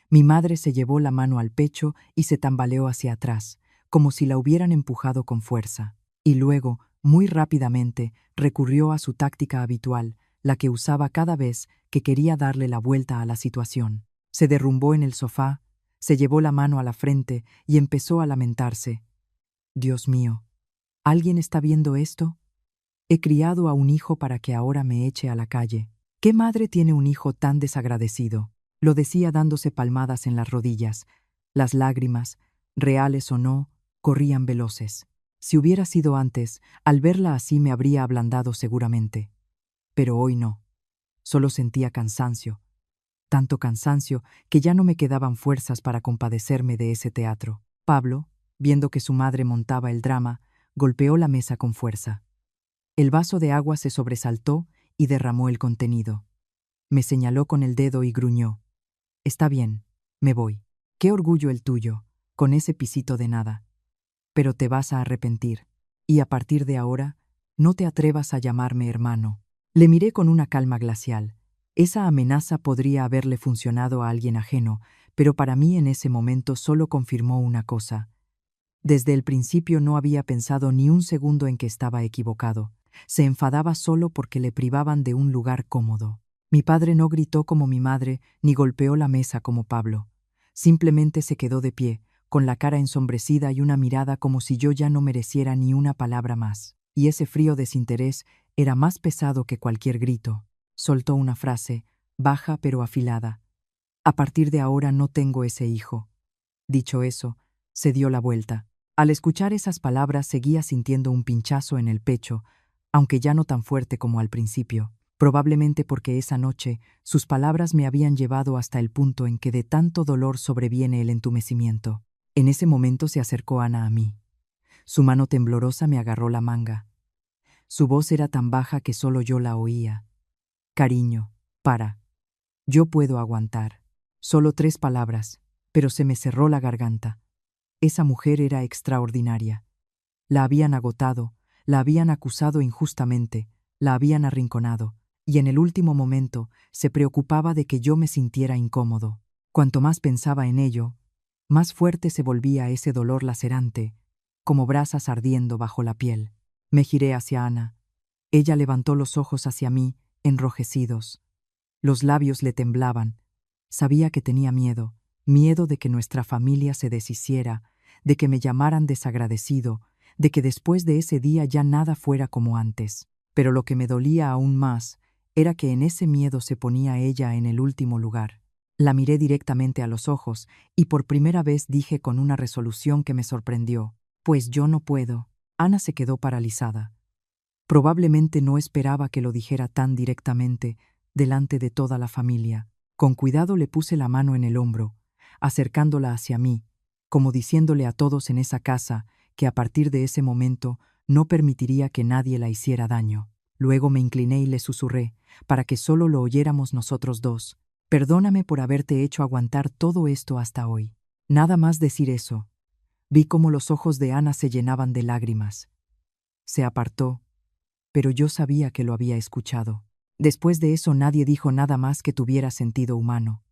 Mi madre se llevó la mano al pecho y se tambaleó hacia atrás, como si la hubieran empujado con fuerza. Y luego, muy rápidamente, recurrió a su táctica habitual, la que usaba cada vez que quería darle la vuelta a la situación. Se derrumbó en el sofá, se llevó la mano a la frente y empezó a lamentarse. Dios mío, ¿alguien está viendo esto? He criado a un hijo para que ahora me eche a la calle. ¿Qué madre tiene un hijo tan desagradecido? Lo decía dándose palmadas en las rodillas. Las lágrimas, reales o no, corrían veloces. Si hubiera sido antes, al verla así me habría ablandado seguramente. Pero hoy no. Solo sentía cansancio. Tanto cansancio que ya no me quedaban fuerzas para compadecerme de ese teatro. Pablo, viendo que su madre montaba el drama, golpeó la mesa con fuerza. El vaso de agua se sobresaltó y derramó el contenido. Me señaló con el dedo y gruñó. Está bien, me voy. Qué orgullo el tuyo, con ese pisito de nada. Pero te vas a arrepentir. Y a partir de ahora, no te atrevas a llamarme hermano. Le miré con una calma glacial. Esa amenaza podría haberle funcionado a alguien ajeno, pero para mí en ese momento solo confirmó una cosa. Desde el principio no había pensado ni un segundo en que estaba equivocado. Se enfadaba solo porque le privaban de un lugar cómodo. Mi padre no gritó como mi madre, ni golpeó la mesa como Pablo. Simplemente se quedó de pie, con la cara ensombrecida y una mirada como si yo ya no mereciera ni una palabra más. Y ese frío desinterés era más pesado que cualquier grito. Soltó una frase, baja pero afilada. A partir de ahora no tengo ese hijo. Dicho eso, se dio la vuelta. Al escuchar esas palabras seguía sintiendo un pinchazo en el pecho, aunque ya no tan fuerte como al principio. Probablemente porque esa noche sus palabras me habían llevado hasta el punto en que de tanto dolor sobreviene el entumecimiento. En ese momento se acercó Ana a mí. Su mano temblorosa me agarró la manga. Su voz era tan baja que solo yo la oía. Cariño, para. Yo puedo aguantar. Solo 3 palabras, pero se me cerró la garganta. Esa mujer era extraordinaria. La habían agotado, la habían acusado injustamente, la habían arrinconado, y en el último momento se preocupaba de que yo me sintiera incómodo. Cuanto más pensaba en ello, más fuerte se volvía ese dolor lacerante, como brasas ardiendo bajo la piel. Me giré hacia Ana. Ella levantó los ojos hacia mí, enrojecidos. Los labios le temblaban. Sabía que tenía miedo, miedo de que nuestra familia se deshiciera, de que me llamaran desagradecido, de que después de ese día ya nada fuera como antes. Pero lo que me dolía aún más era que en ese miedo se ponía ella en el último lugar. La miré directamente a los ojos y por primera vez dije con una resolución que me sorprendió: «Pues yo no puedo». Ana se quedó paralizada. Probablemente no esperaba que lo dijera tan directamente, delante de toda la familia. Con cuidado le puse la mano en el hombro, acercándola hacia mí, como diciéndole a todos en esa casa que a partir de ese momento no permitiría que nadie la hiciera daño. Luego me incliné y le susurré, para que solo lo oyéramos nosotros dos: «Perdóname por haberte hecho aguantar todo esto hasta hoy». Nada más decir eso, vi cómo los ojos de Ana se llenaban de lágrimas. Se apartó, pero yo sabía que lo había escuchado. Después de eso nadie dijo nada más que tuviera sentido humano.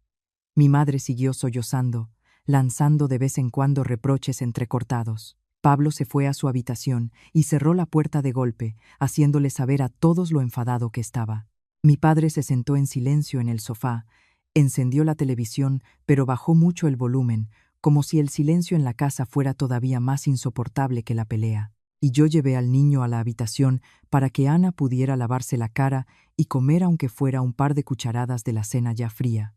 Mi madre siguió sollozando, lanzando de vez en cuando reproches entrecortados. Pablo se fue a su habitación y cerró la puerta de golpe, haciéndole saber a todos lo enfadado que estaba. Mi padre se sentó en silencio en el sofá, encendió la televisión, pero bajó mucho el volumen, como si el silencio en la casa fuera todavía más insoportable que la pelea. Y yo llevé al niño a la habitación para que Ana pudiera lavarse la cara y comer aunque fuera un par de cucharadas de la cena ya fría.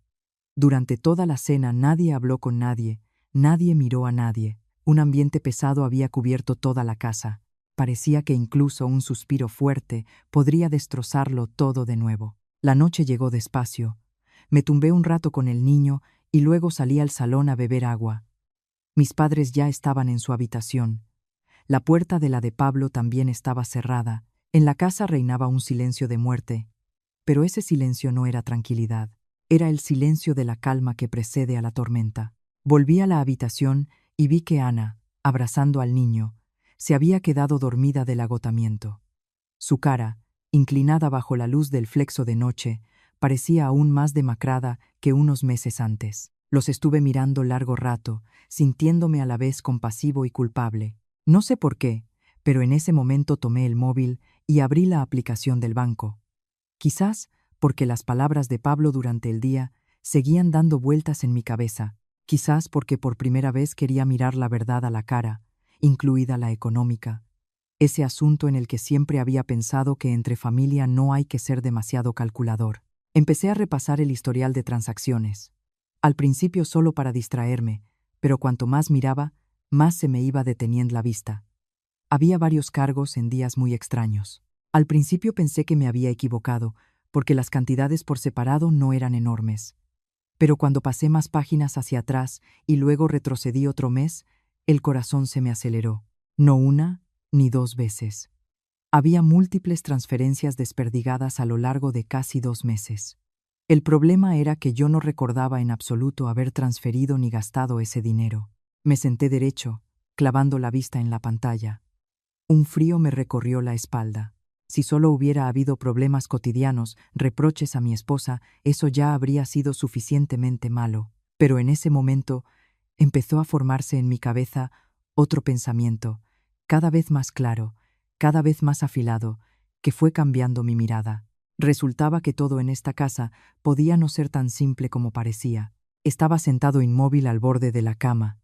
Durante toda la cena nadie habló con nadie, nadie miró a nadie. Un ambiente pesado había cubierto toda la casa. Parecía que incluso un suspiro fuerte podría destrozarlo todo de nuevo. La noche llegó despacio. Me tumbé un rato con el niño y luego salí al salón a beber agua. Mis padres ya estaban en su habitación. La puerta de la de Pablo también estaba cerrada. En la casa reinaba un silencio de muerte, pero ese silencio no era tranquilidad. Era el silencio de la calma que precede a la tormenta. Volví a la habitación y vi que Ana, abrazando al niño, se había quedado dormida del agotamiento. Su cara, inclinada bajo la luz del flexo de noche, parecía aún más demacrada que unos meses antes. Los estuve mirando largo rato, sintiéndome a la vez compasivo y culpable. No sé por qué, pero en ese momento tomé el móvil y abrí la aplicación del banco. Quizás porque las palabras de Pablo durante el día seguían dando vueltas en mi cabeza, quizás porque por primera vez quería mirar la verdad a la cara, incluida la económica, ese asunto en el que siempre había pensado que entre familia no hay que ser demasiado calculador. Empecé a repasar el historial de transacciones. Al principio solo para distraerme, pero cuanto más miraba, más se me iba deteniendo la vista. Había varios cargos en días muy extraños. Al principio pensé que me había equivocado, porque las cantidades por separado no eran enormes. Pero cuando pasé más páginas hacia atrás y luego retrocedí otro mes, el corazón se me aceleró. No una ni dos veces. Había múltiples transferencias desperdigadas a lo largo de casi 2 meses. El problema era que yo no recordaba en absoluto haber transferido ni gastado ese dinero. Me senté derecho, clavando la vista en la pantalla. Un frío me recorrió la espalda. Si solo hubiera habido problemas cotidianos, reproches a mi esposa, eso ya habría sido suficientemente malo. Pero en ese momento empezó a formarse en mi cabeza otro pensamiento, cada vez más claro, cada vez más afilado, que fue cambiando mi mirada. Resultaba que todo en esta casa podía no ser tan simple como parecía. Estaba sentado inmóvil al borde de la cama.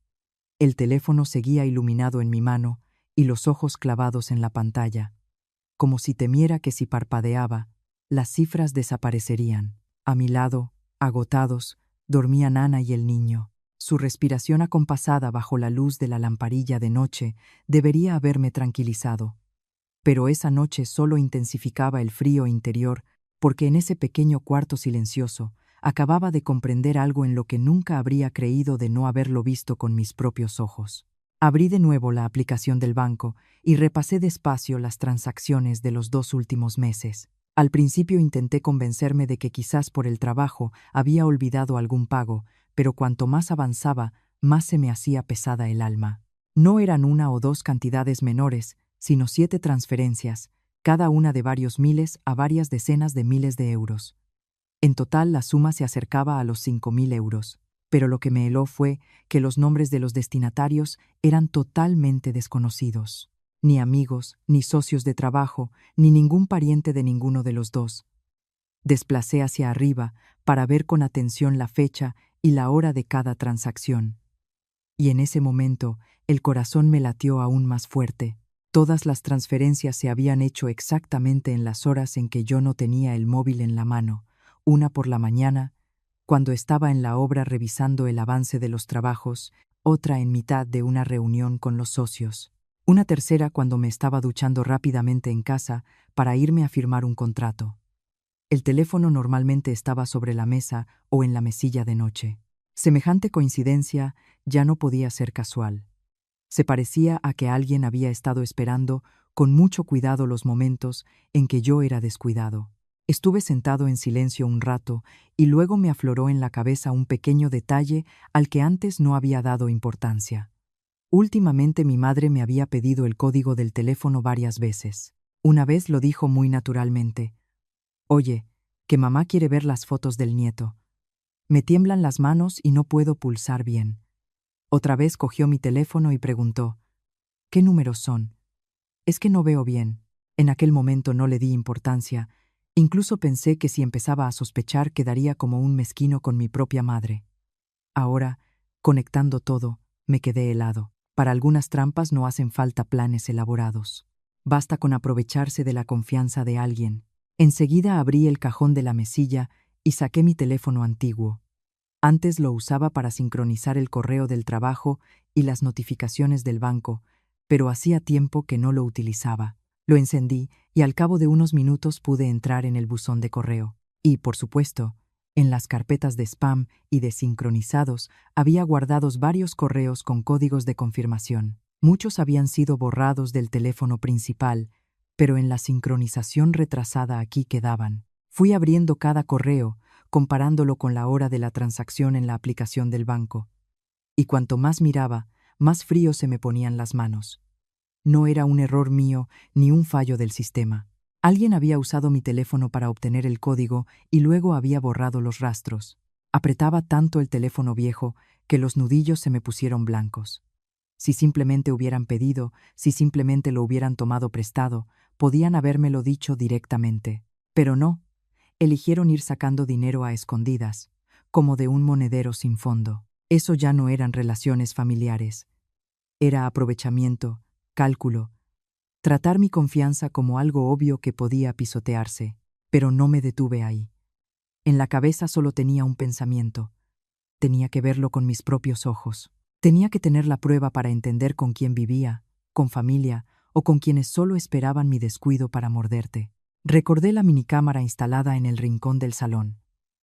El teléfono seguía iluminado en mi mano y los ojos clavados en la pantalla, como si temiera que si parpadeaba, las cifras desaparecerían. A mi lado, agotados, dormían Ana y el niño. Su respiración acompasada bajo la luz de la lamparilla de noche debería haberme tranquilizado. Pero esa noche solo intensificaba el frío interior, porque en ese pequeño cuarto silencioso acababa de comprender algo en lo que nunca habría creído de no haberlo visto con mis propios ojos. Abrí de nuevo la aplicación del banco y repasé despacio las transacciones de los 2 últimos meses. Al principio intenté convencerme de que quizás por el trabajo había olvidado algún pago, pero cuanto más avanzaba, más se me hacía pesada el alma. No eran una o dos cantidades menores, sino 7 transferencias, cada una de varios miles a varias decenas de miles de euros. En total la suma se acercaba a los 5.000 euros, pero lo que me heló fue que los nombres de los destinatarios eran totalmente desconocidos. Ni amigos, ni socios de trabajo, ni ningún pariente de ninguno de los dos. Desplacé hacia arriba para ver con atención la fecha y la hora de cada transacción. Y en ese momento el corazón me latió aún más fuerte. Todas las transferencias se habían hecho exactamente en las horas en que yo no tenía el móvil en la mano, una por la mañana, cuando estaba en la obra revisando el avance de los trabajos, otra en mitad de una reunión con los socios, una tercera cuando me estaba duchando rápidamente en casa para irme a firmar un contrato. El teléfono normalmente estaba sobre la mesa o en la mesilla de noche. Semejante coincidencia ya no podía ser casual. Se parecía a que alguien había estado esperando con mucho cuidado los momentos en que yo era descuidado. Estuve sentado en silencio un rato y luego me afloró en la cabeza un pequeño detalle al que antes no había dado importancia. Últimamente mi madre me había pedido el código del teléfono varias veces. Una vez lo dijo muy naturalmente: «Oye, que mamá quiere ver las fotos del nieto. Me tiemblan las manos y no puedo pulsar bien». Otra vez cogió mi teléfono y preguntó: «¿Qué números son? Es que no veo bien». En aquel momento no le di importancia. Incluso pensé que si empezaba a sospechar quedaría como un mezquino con mi propia madre. Ahora, conectando todo, me quedé helado. Para algunas trampas no hacen falta planes elaborados. Basta con aprovecharse de la confianza de alguien. Enseguida abrí el cajón de la mesilla y saqué mi teléfono antiguo. Antes lo usaba para sincronizar el correo del trabajo y las notificaciones del banco, pero hacía tiempo que no lo utilizaba. Lo encendí y al cabo de unos minutos pude entrar en el buzón de correo. Y, por supuesto, en las carpetas de spam y de sincronizados había guardados varios correos con códigos de confirmación. Muchos habían sido borrados del teléfono principal, pero en la sincronización retrasada aquí quedaban. Fui abriendo cada correo, comparándolo con la hora de la transacción en la aplicación del banco. Y cuanto más miraba, más frío se me ponían las manos. No era un error mío ni un fallo del sistema. Alguien había usado mi teléfono para obtener el código y luego había borrado los rastros. Apretaba tanto el teléfono viejo que los nudillos se me pusieron blancos. Si simplemente hubieran pedido, si simplemente lo hubieran tomado prestado, podían habérmelo dicho directamente. Pero no, eligieron ir sacando dinero a escondidas, como de un monedero sin fondo. Eso ya no eran relaciones familiares. Era aprovechamiento, cálculo, tratar mi confianza como algo obvio que podía pisotearse. Pero no me detuve ahí. En la cabeza solo tenía un pensamiento. Tenía que verlo con mis propios ojos. Tenía que tener la prueba para entender con quién vivía, con familia o con quienes solo esperaban mi descuido para morderte. Recordé la minicámara instalada en el rincón del salón.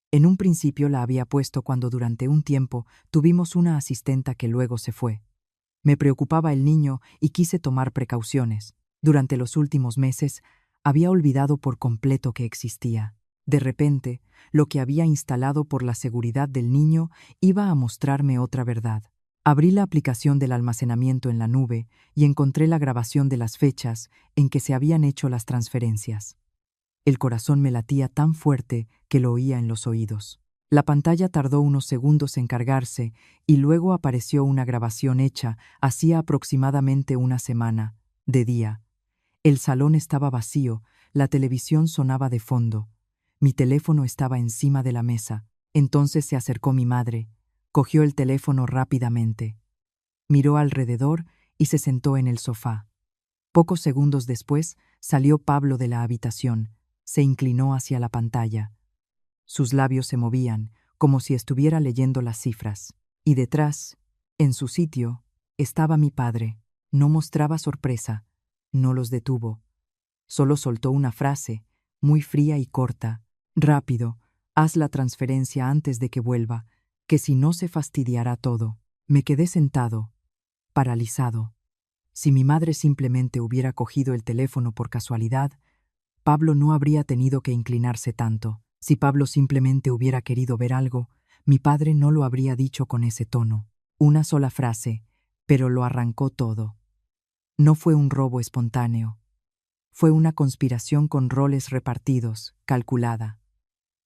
En un principio la había puesto cuando durante un tiempo tuvimos una asistenta que luego se fue. Me preocupaba el niño y quise tomar precauciones. Durante los últimos meses había olvidado por completo que existía. De repente, lo que había instalado por la seguridad del niño iba a mostrarme otra verdad. Abrí la aplicación del almacenamiento en la nube y encontré la grabación de las fechas en que se habían hecho las transferencias. El corazón me latía tan fuerte que lo oía en los oídos. La pantalla tardó unos segundos en cargarse y luego apareció una grabación hecha hacía aproximadamente una semana, de día. El salón estaba vacío, la televisión sonaba de fondo. Mi teléfono estaba encima de la mesa. Entonces se acercó mi madre. Cogió el teléfono rápidamente. Miró alrededor y se sentó en el sofá. Pocos segundos después salió Pablo de la habitación. Se inclinó hacia la pantalla. Sus labios se movían, como si estuviera leyendo las cifras. Y detrás, en su sitio, estaba mi padre. No mostraba sorpresa. No los detuvo. Solo soltó una frase, muy fría y corta. Rápido, haz la transferencia antes de que vuelva, que si no se fastidiará todo. Me quedé sentado, paralizado. Si mi madre simplemente hubiera cogido el teléfono por casualidad, Pablo no habría tenido que inclinarse tanto. Si Pablo simplemente hubiera querido ver algo, mi padre no lo habría dicho con ese tono. Una sola frase, pero lo arrancó todo. No fue un robo espontáneo. Fue una conspiración con roles repartidos, calculada.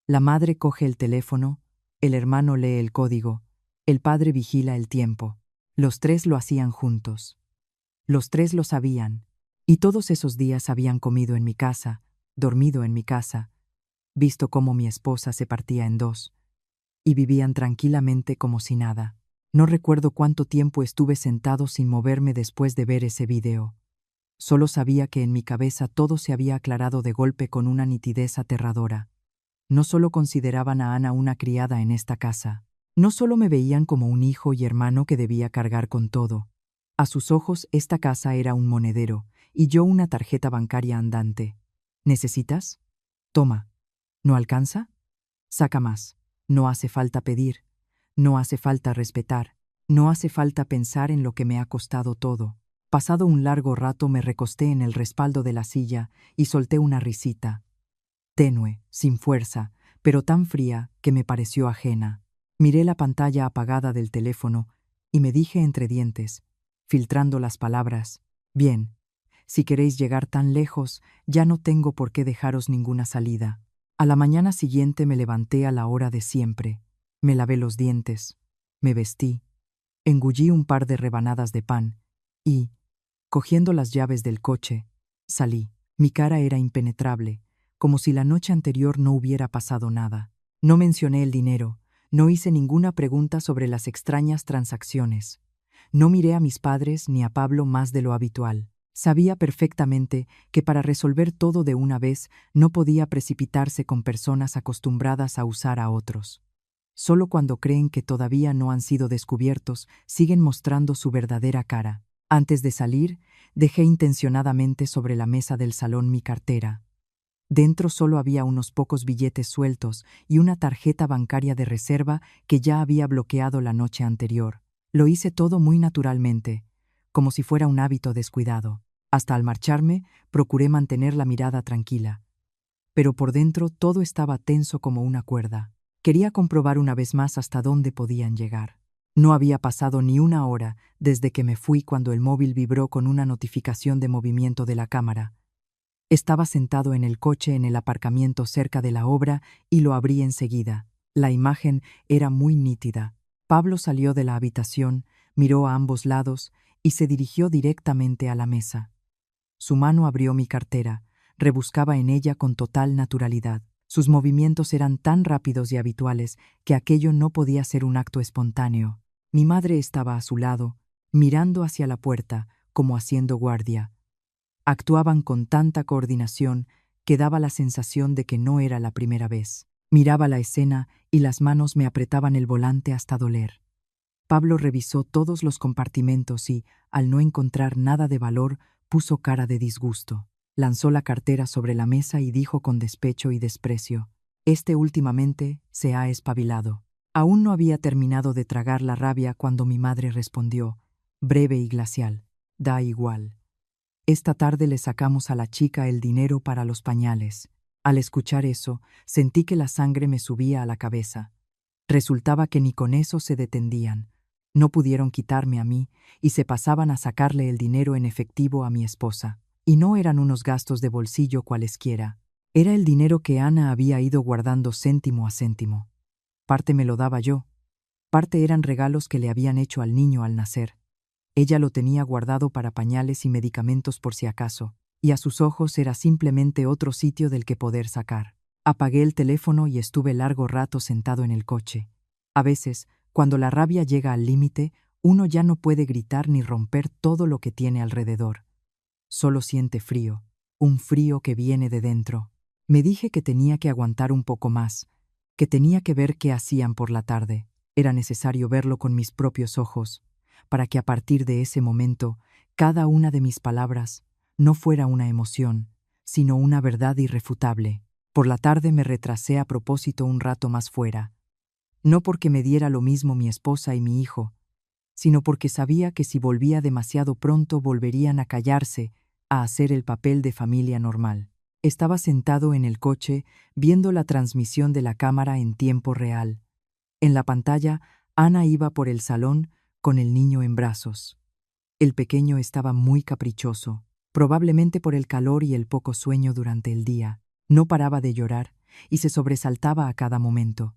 La madre coge el teléfono, el hermano lee el código, el padre vigila el tiempo. Los tres lo hacían juntos. Los tres lo sabían, y todos esos días habían comido en mi casa, dormido en mi casa, visto cómo mi esposa se partía en dos, y vivían tranquilamente como si nada. No recuerdo cuánto tiempo estuve sentado sin moverme después de ver ese video. Solo sabía que en mi cabeza todo se había aclarado de golpe con una nitidez aterradora. No solo consideraban a Ana una criada en esta casa. No solo me veían como un hijo y hermano que debía cargar con todo. A sus ojos esta casa era un monedero, y yo una tarjeta bancaria andante. ¿Necesitas? Toma. ¿No alcanza? Saca más. No hace falta pedir. No hace falta respetar. No hace falta pensar en lo que me ha costado todo. Pasado un largo rato me recosté en el respaldo de la silla y solté una risita. Tenue, sin fuerza, pero tan fría que me pareció ajena. Miré la pantalla apagada del teléfono y me dije entre dientes, filtrando las palabras, bien, si queréis llegar tan lejos, ya no tengo por qué dejaros ninguna salida. A la mañana siguiente me levanté a la hora de siempre. Me lavé los dientes, me vestí, engullí un par de rebanadas de pan y, cogiendo las llaves del coche, salí. Mi cara era impenetrable, como si la noche anterior no hubiera pasado nada. No mencioné el dinero, no hice ninguna pregunta sobre las extrañas transacciones. No miré a mis padres ni a Pablo más de lo habitual. Sabía perfectamente que para resolver todo de una vez no podía precipitarse con personas acostumbradas a usar a otros. Solo cuando creen que todavía no han sido descubiertos, siguen mostrando su verdadera cara. Antes de salir, dejé intencionadamente sobre la mesa del salón mi cartera. Dentro solo había unos pocos billetes sueltos y una tarjeta bancaria de reserva que ya había bloqueado la noche anterior. Lo hice todo muy naturalmente, como si fuera un hábito descuidado. Hasta al marcharme, procuré mantener la mirada tranquila. Pero por dentro todo estaba tenso como una cuerda. Quería comprobar una vez más hasta dónde podían llegar. No había pasado ni una hora desde que me fui cuando el móvil vibró con una notificación de movimiento de la cámara. Estaba sentado en el coche en el aparcamiento cerca de la obra y lo abrí enseguida. La imagen era muy nítida. Pablo salió de la habitación, miró a ambos lados y se dirigió directamente a la mesa. Su mano abrió mi cartera, rebuscaba en ella con total naturalidad. Sus movimientos eran tan rápidos y habituales que aquello no podía ser un acto espontáneo. Mi madre estaba a su lado, mirando hacia la puerta, como haciendo guardia. Actuaban con tanta coordinación que daba la sensación de que no era la primera vez. Miraba la escena y las manos me apretaban el volante hasta doler. Pablo revisó todos los compartimentos y, al no encontrar nada de valor, puso cara de disgusto. Lanzó la cartera sobre la mesa y dijo con despecho y desprecio: «Este últimamente se ha espabilado». Aún no había terminado de tragar la rabia cuando mi madre respondió, breve y glacial: «Da igual. Esta tarde le sacamos a la chica el dinero para los pañales». Al escuchar eso, sentí que la sangre me subía a la cabeza. Resultaba que ni con eso se detendían. No pudieron quitarme a mí y se pasaban a sacarle el dinero en efectivo a mi esposa. Y no eran unos gastos de bolsillo cualesquiera. Era el dinero que Ana había ido guardando céntimo a céntimo. Parte me lo daba yo. Parte eran regalos que le habían hecho al niño al nacer. Ella lo tenía guardado para pañales y medicamentos por si acaso, y a sus ojos era simplemente otro sitio del que poder sacar. Apagué el teléfono y estuve largo rato sentado en el coche. A veces, cuando la rabia llega al límite, uno ya no puede gritar ni romper todo lo que tiene alrededor. Solo siente frío, un frío que viene de dentro. Me dije que tenía que aguantar un poco más, que tenía que ver qué hacían por la tarde. Era necesario verlo con mis propios ojos, para que a partir de ese momento, cada una de mis palabras no fuera una emoción, sino una verdad irrefutable. Por la tarde me retrasé a propósito un rato más fuera. No porque me diera lo mismo mi esposa y mi hijo, sino porque sabía que si volvía demasiado pronto volverían a callarse, a hacer el papel de familia normal. Estaba sentado en el coche viendo la transmisión de la cámara en tiempo real. En la pantalla, Ana iba por el salón con el niño en brazos. El pequeño estaba muy caprichoso, probablemente por el calor y el poco sueño durante el día. No paraba de llorar y se sobresaltaba a cada momento.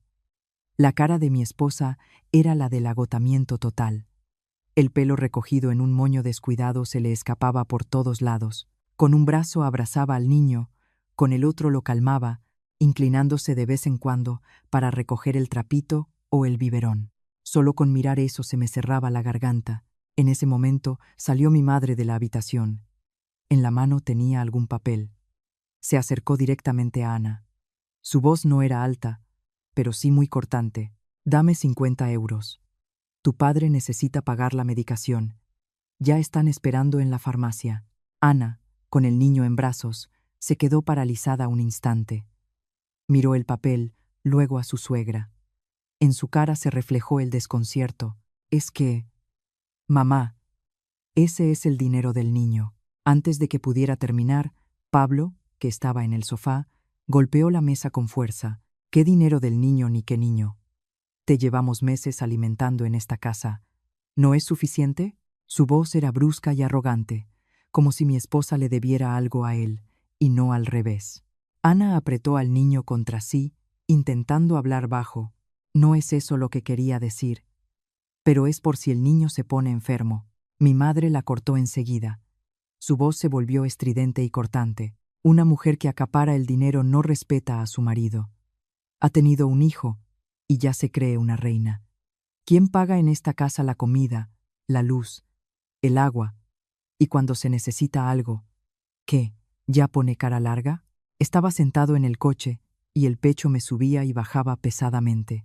La cara de mi esposa era la del agotamiento total. El pelo recogido en un moño descuidado se le escapaba por todos lados. Con un brazo abrazaba al niño, con el otro lo calmaba, inclinándose de vez en cuando para recoger el trapito o el biberón. Solo con mirar eso se me cerraba la garganta. En ese momento salió mi madre de la habitación. En la mano tenía algún papel. Se acercó directamente a Ana. Su voz no era alta, pero sí muy cortante. «Dame 50 euros. Tu padre necesita pagar la medicación. Ya están esperando en la farmacia». Ana, con el niño en brazos, se quedó paralizada un instante. Miró el papel, luego a su suegra. En su cara se reflejó el desconcierto. «Es que... mamá, ese es el dinero del niño». Antes de que pudiera terminar, Pablo, que estaba en el sofá, golpeó la mesa con fuerza. «¿Qué dinero del niño ni qué niño? Te llevamos meses alimentando en esta casa. ¿No es suficiente?» Su voz era brusca y arrogante, como si mi esposa le debiera algo a él, y no al revés. Ana apretó al niño contra sí, intentando hablar bajo. «No es eso lo que quería decir. Pero es por si el niño se pone enfermo». Mi madre la cortó enseguida. Su voz se volvió estridente y cortante. «Una mujer que acapara el dinero no respeta a su marido. Ha tenido un hijo y ya se cree una reina. ¿Quién paga en esta casa la comida, la luz, el agua? Y cuando se necesita algo, ¿qué? ¿Ya pone cara larga?» Estaba sentado en el coche y el pecho me subía y bajaba pesadamente.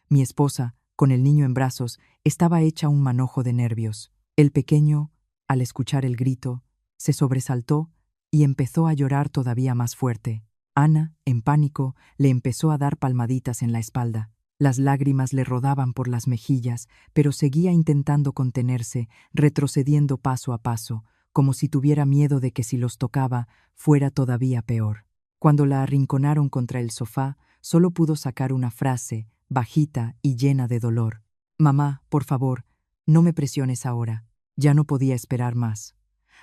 Mi esposa, con el niño en brazos, estaba hecha un manojo de nervios. El pequeño, al escuchar el grito, se sobresaltó y empezó a llorar todavía más fuerte. Ana, en pánico, le empezó a dar palmaditas en la espalda. Las lágrimas le rodaban por las mejillas, pero seguía intentando contenerse, retrocediendo paso a paso, como si tuviera miedo de que si los tocaba, fuera todavía peor. Cuando la arrinconaron contra el sofá, solo pudo sacar una frase, bajita y llena de dolor. «Mamá, por favor, no me presiones ahora». Ya no podía esperar más.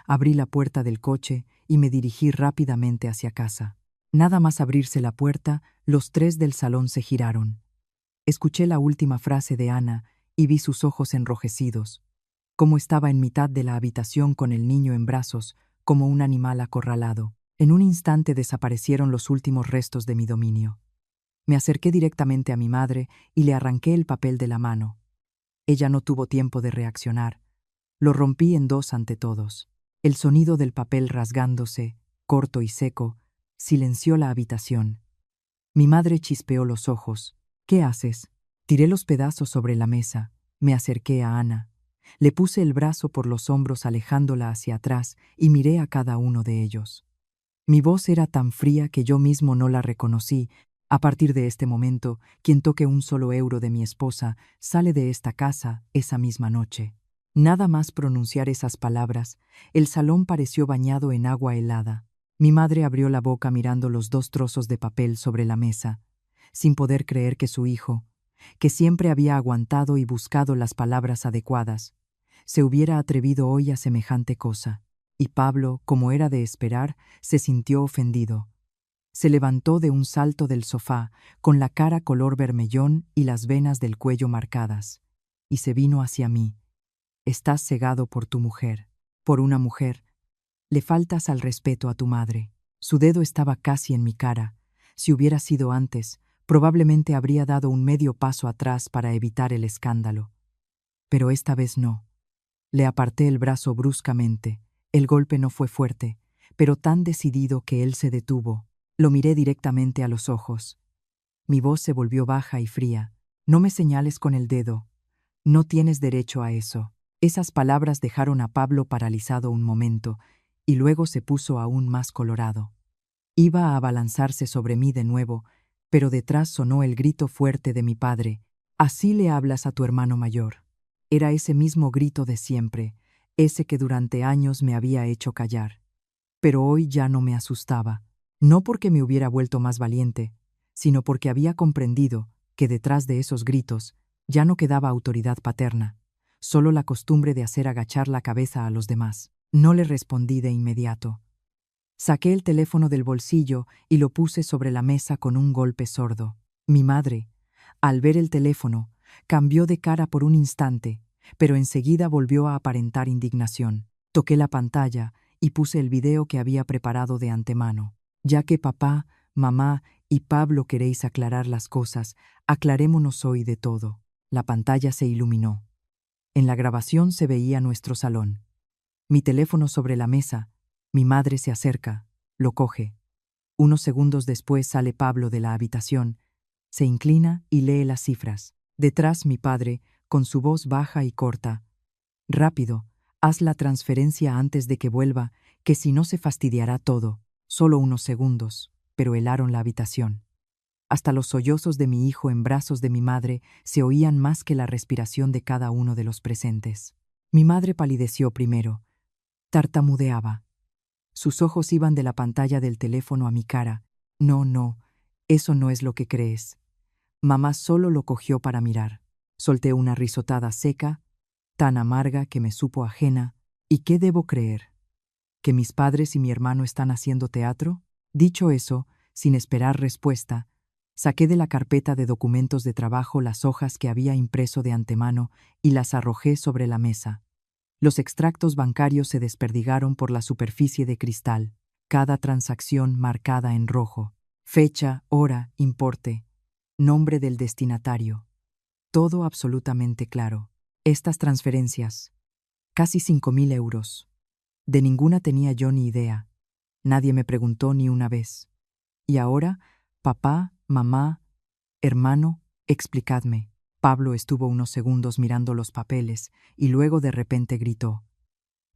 Abrí la puerta del coche y me dirigí rápidamente hacia casa. Nada más abrirse la puerta, los tres del salón se giraron. Escuché la última frase de Ana y vi sus ojos enrojecidos, como estaba en mitad de la habitación con el niño en brazos, como un animal acorralado. En un instante desaparecieron los últimos restos de mi dominio. Me acerqué directamente a mi madre y le arranqué el papel de la mano. Ella no tuvo tiempo de reaccionar. Lo rompí en dos ante todos. El sonido del papel rasgándose, corto y seco, silenció la habitación. Mi madre chispeó los ojos. «¿Qué haces?» Tiré los pedazos sobre la mesa. Me acerqué a Ana. Le puse el brazo por los hombros alejándola hacia atrás y miré a cada uno de ellos. Mi voz era tan fría que yo mismo no la reconocí. A partir de este momento, quien toque un solo euro de mi esposa sale de esta casa esa misma noche. Nada más pronunciar esas palabras, el salón pareció bañado en agua helada. Mi madre abrió la boca mirando los dos trozos de papel sobre la mesa, sin poder creer que su hijo, que siempre había aguantado y buscado las palabras adecuadas, se hubiera atrevido hoy a semejante cosa. Y Pablo, como era de esperar, se sintió ofendido. Se levantó de un salto del sofá, con la cara color bermellón y las venas del cuello marcadas, y se vino hacia mí. «Estás cegado por tu mujer, por una mujer. Le faltas al respeto a tu madre». Su dedo estaba casi en mi cara. Si hubiera sido antes, probablemente habría dado un medio paso atrás para evitar el escándalo. Pero esta vez no. Le aparté el brazo bruscamente. El golpe no fue fuerte, pero tan decidido que él se detuvo. Lo miré directamente a los ojos. Mi voz se volvió baja y fría. «No me señales con el dedo. No tienes derecho a eso». Esas palabras dejaron a Pablo paralizado un momento, y luego se puso aún más colorado. Iba a abalanzarse sobre mí de nuevo, pero detrás sonó el grito fuerte de mi padre. «Así le hablas a tu hermano mayor». Era ese mismo grito de siempre, ese que durante años me había hecho callar. Pero hoy ya no me asustaba, no porque me hubiera vuelto más valiente, sino porque había comprendido que detrás de esos gritos ya no quedaba autoridad paterna, solo la costumbre de hacer agachar la cabeza a los demás. No le respondí de inmediato. Saqué el teléfono del bolsillo y lo puse sobre la mesa con un golpe sordo. Mi madre, al ver el teléfono, cambió de cara por un instante, pero enseguida volvió a aparentar indignación. Toqué la pantalla y puse el video que había preparado de antemano. «Ya que papá, mamá y Pablo queréis aclarar las cosas, aclarémonos hoy de todo». La pantalla se iluminó. En la grabación se veía nuestro salón. Mi teléfono sobre la mesa. Mi madre se acerca, lo coge. Unos segundos después sale Pablo de la habitación, se inclina y lee las cifras. Detrás mi padre, con su voz baja y corta: «Rápido, haz la transferencia antes de que vuelva, que si no se fastidiará todo». Solo unos segundos, pero helaron la habitación. Hasta los sollozos de mi hijo en brazos de mi madre se oían más que la respiración de cada uno de los presentes. Mi madre palideció primero. Tartamudeaba. Sus ojos iban de la pantalla del teléfono a mi cara. «No, no, eso no es lo que crees». Mamá solo lo cogió para mirar. Solté una risotada seca, tan amarga que me supo ajena. ¿Y qué debo creer? ¿Que mis padres y mi hermano están haciendo teatro? Dicho eso, sin esperar respuesta, saqué de la carpeta de documentos de trabajo las hojas que había impreso de antemano y las arrojé sobre la mesa. Los extractos bancarios se desperdigaron por la superficie de cristal, cada transacción marcada en rojo. Fecha, hora, importe, nombre del destinatario. Todo absolutamente claro. Estas transferencias, casi 5.000 euros. De ninguna tenía yo ni idea. Nadie me preguntó ni una vez. Y ahora, papá, mamá, hermano, explicadme. Pablo estuvo unos segundos mirando los papeles y luego de repente gritó.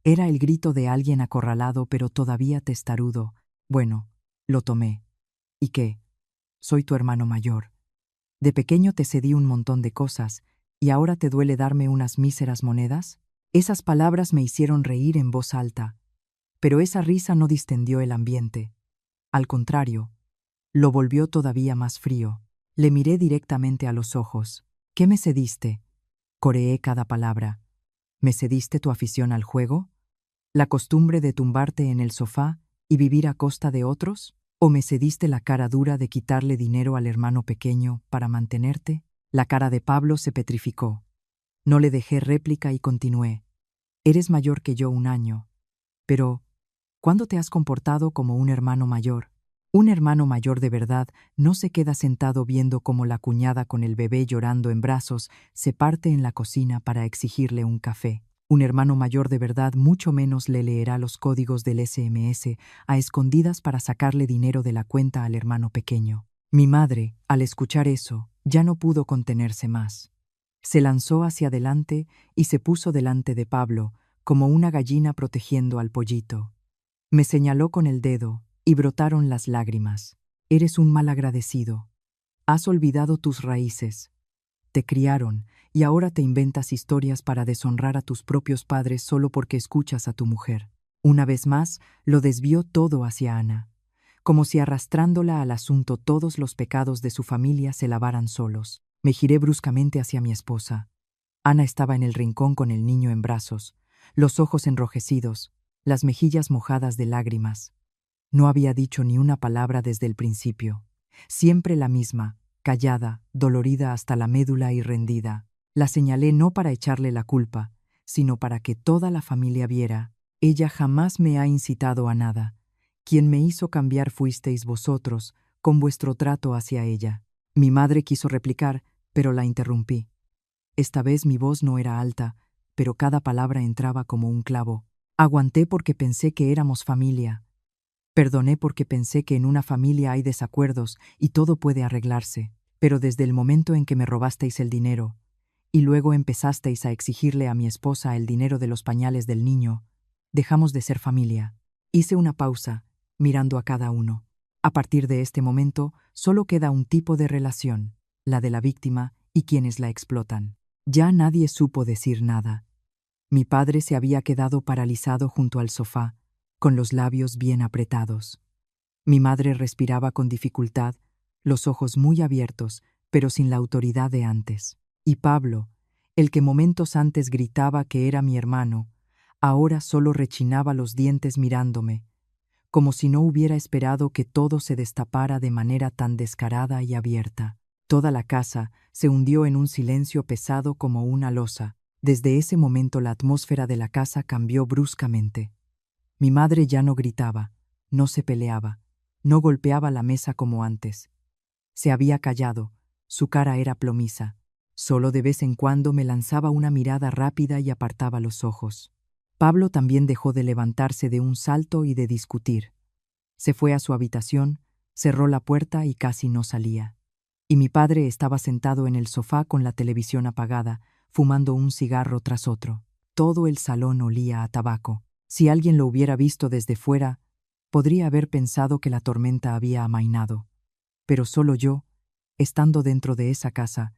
Era el grito de alguien acorralado pero todavía testarudo. Bueno, lo tomé. ¿Y qué? Soy tu hermano mayor. De pequeño te cedí un montón de cosas, ¿y ahora te duele darme unas míseras monedas? Esas palabras me hicieron reír en voz alta, pero esa risa no distendió el ambiente. Al contrario, lo volvió todavía más frío. Le miré directamente a los ojos. ¿Qué me cediste? Coreé cada palabra. ¿Me cediste tu afición al juego? ¿La costumbre de tumbarte en el sofá y vivir a costa de otros? ¿O me cediste la cara dura de quitarle dinero al hermano pequeño para mantenerte? La cara de Pablo se petrificó. No le dejé réplica y continué. Eres mayor que yo 1 año. Pero, ¿cuándo te has comportado como un hermano mayor? Un hermano mayor de verdad no se queda sentado viendo cómo la cuñada con el bebé llorando en brazos se parte en la cocina para exigirle un café. Un hermano mayor de verdad mucho menos le leerá los códigos del SMS a escondidas para sacarle dinero de la cuenta al hermano pequeño. Mi madre, al escuchar eso, ya no pudo contenerse más. Se lanzó hacia adelante y se puso delante de Pablo, como una gallina protegiendo al pollito. Me señaló con el dedo y brotaron las lágrimas. Eres un malagradecido. Has olvidado tus raíces. Te criaron y ahora te inventas historias para deshonrar a tus propios padres solo porque escuchas a tu mujer. Una vez más, lo desvió todo hacia Ana, como si arrastrándola al asunto todos los pecados de su familia se lavaran solos. Me giré bruscamente hacia mi esposa. Ana estaba en el rincón con el niño en brazos, los ojos enrojecidos, las mejillas mojadas de lágrimas. No había dicho ni una palabra desde el principio. Siempre la misma, callada, dolorida hasta la médula y rendida. La señalé no para echarle la culpa, sino para que toda la familia viera. Ella jamás me ha incitado a nada. Quien me hizo cambiar fuisteis vosotros, con vuestro trato hacia ella. Mi madre quiso replicar, pero la interrumpí. Esta vez mi voz no era alta, pero cada palabra entraba como un clavo. Aguanté porque pensé que éramos familia. Perdoné porque pensé que en una familia hay desacuerdos y todo puede arreglarse, pero desde el momento en que me robasteis el dinero, y luego empezasteis a exigirle a mi esposa el dinero de los pañales del niño, dejamos de ser familia. Hice una pausa, mirando a cada uno. A partir de este momento, solo queda un tipo de relación, la de la víctima y quienes la explotan. Ya nadie supo decir nada. Mi padre se había quedado paralizado junto al sofá, con los labios bien apretados. Mi madre respiraba con dificultad, los ojos muy abiertos, pero sin la autoridad de antes. Y Pablo, el que momentos antes gritaba que era mi hermano, ahora solo rechinaba los dientes mirándome, como si no hubiera esperado que todo se destapara de manera tan descarada y abierta. Toda la casa se hundió en un silencio pesado como una losa. Desde ese momento la atmósfera de la casa cambió bruscamente. Mi madre ya no gritaba, no se peleaba, no golpeaba la mesa como antes. Se había callado, su cara era plomiza. Solo de vez en cuando me lanzaba una mirada rápida y apartaba los ojos. Pablo también dejó de levantarse de un salto y de discutir. Se fue a su habitación, cerró la puerta y casi no salía. Y mi padre estaba sentado en el sofá con la televisión apagada, fumando un cigarro tras otro. Todo el salón olía a tabaco. Si alguien lo hubiera visto desde fuera, podría haber pensado que la tormenta había amainado. Pero solo yo, estando dentro de esa casa,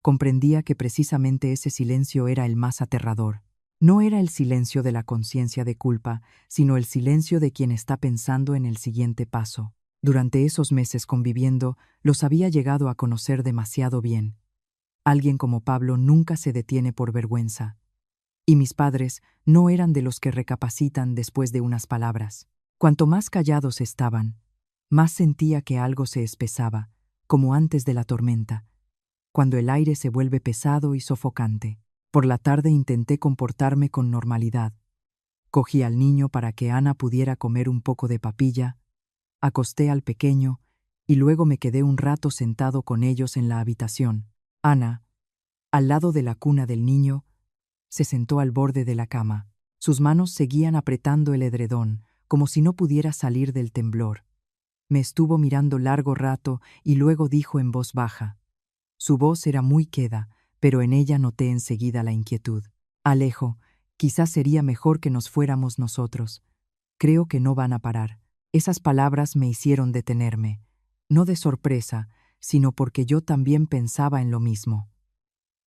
comprendía que precisamente ese silencio era el más aterrador. No era el silencio de la conciencia de culpa, sino el silencio de quien está pensando en el siguiente paso. Durante esos meses conviviendo, los había llegado a conocer demasiado bien. Alguien como Pablo nunca se detiene por vergüenza. Y mis padres no eran de los que recapacitan después de unas palabras. Cuanto más callados estaban, más sentía que algo se espesaba, como antes de la tormenta, cuando el aire se vuelve pesado y sofocante. Por la tarde intenté comportarme con normalidad. Cogí al niño para que Ana pudiera comer un poco de papilla, acosté al pequeño y luego me quedé un rato sentado con ellos en la habitación. Ana, al lado de la cuna del niño, se sentó al borde de la cama. Sus manos seguían apretando el edredón, como si no pudiera salir del temblor. Me estuvo mirando largo rato y luego dijo en voz baja. Su voz era muy queda, pero en ella noté enseguida la inquietud. Alejo, quizás sería mejor que nos fuéramos nosotros. Creo que no van a parar. Esas palabras me hicieron detenerme, no de sorpresa, sino porque yo también pensaba en lo mismo.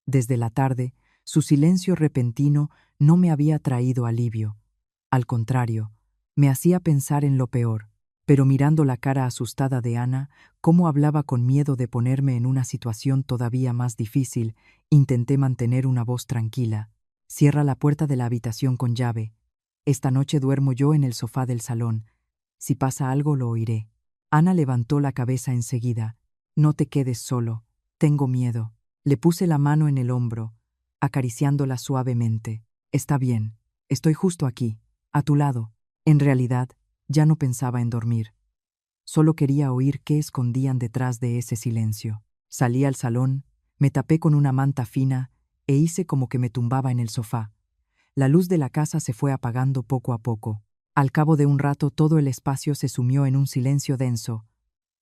Desde la tarde, su silencio repentino no me había traído alivio. Al contrario, me hacía pensar en lo peor. Pero mirando la cara asustada de Ana, cómo hablaba con miedo de ponerme en una situación todavía más difícil, intenté mantener una voz tranquila. Cierra la puerta de la habitación con llave. Esta noche duermo yo en el sofá del salón. Si pasa algo lo oiré. Ana levantó la cabeza enseguida. No te quedes solo. Tengo miedo. Le puse la mano en el hombro, acariciándola suavemente. Está bien. Estoy justo aquí, a tu lado. En realidad, ya no pensaba en dormir. Solo quería oír qué escondían detrás de ese silencio. Salí al salón, me tapé con una manta fina e hice como que me tumbaba en el sofá. La luz de la casa se fue apagando poco a poco. Al cabo de un rato todo el espacio se sumió en un silencio denso,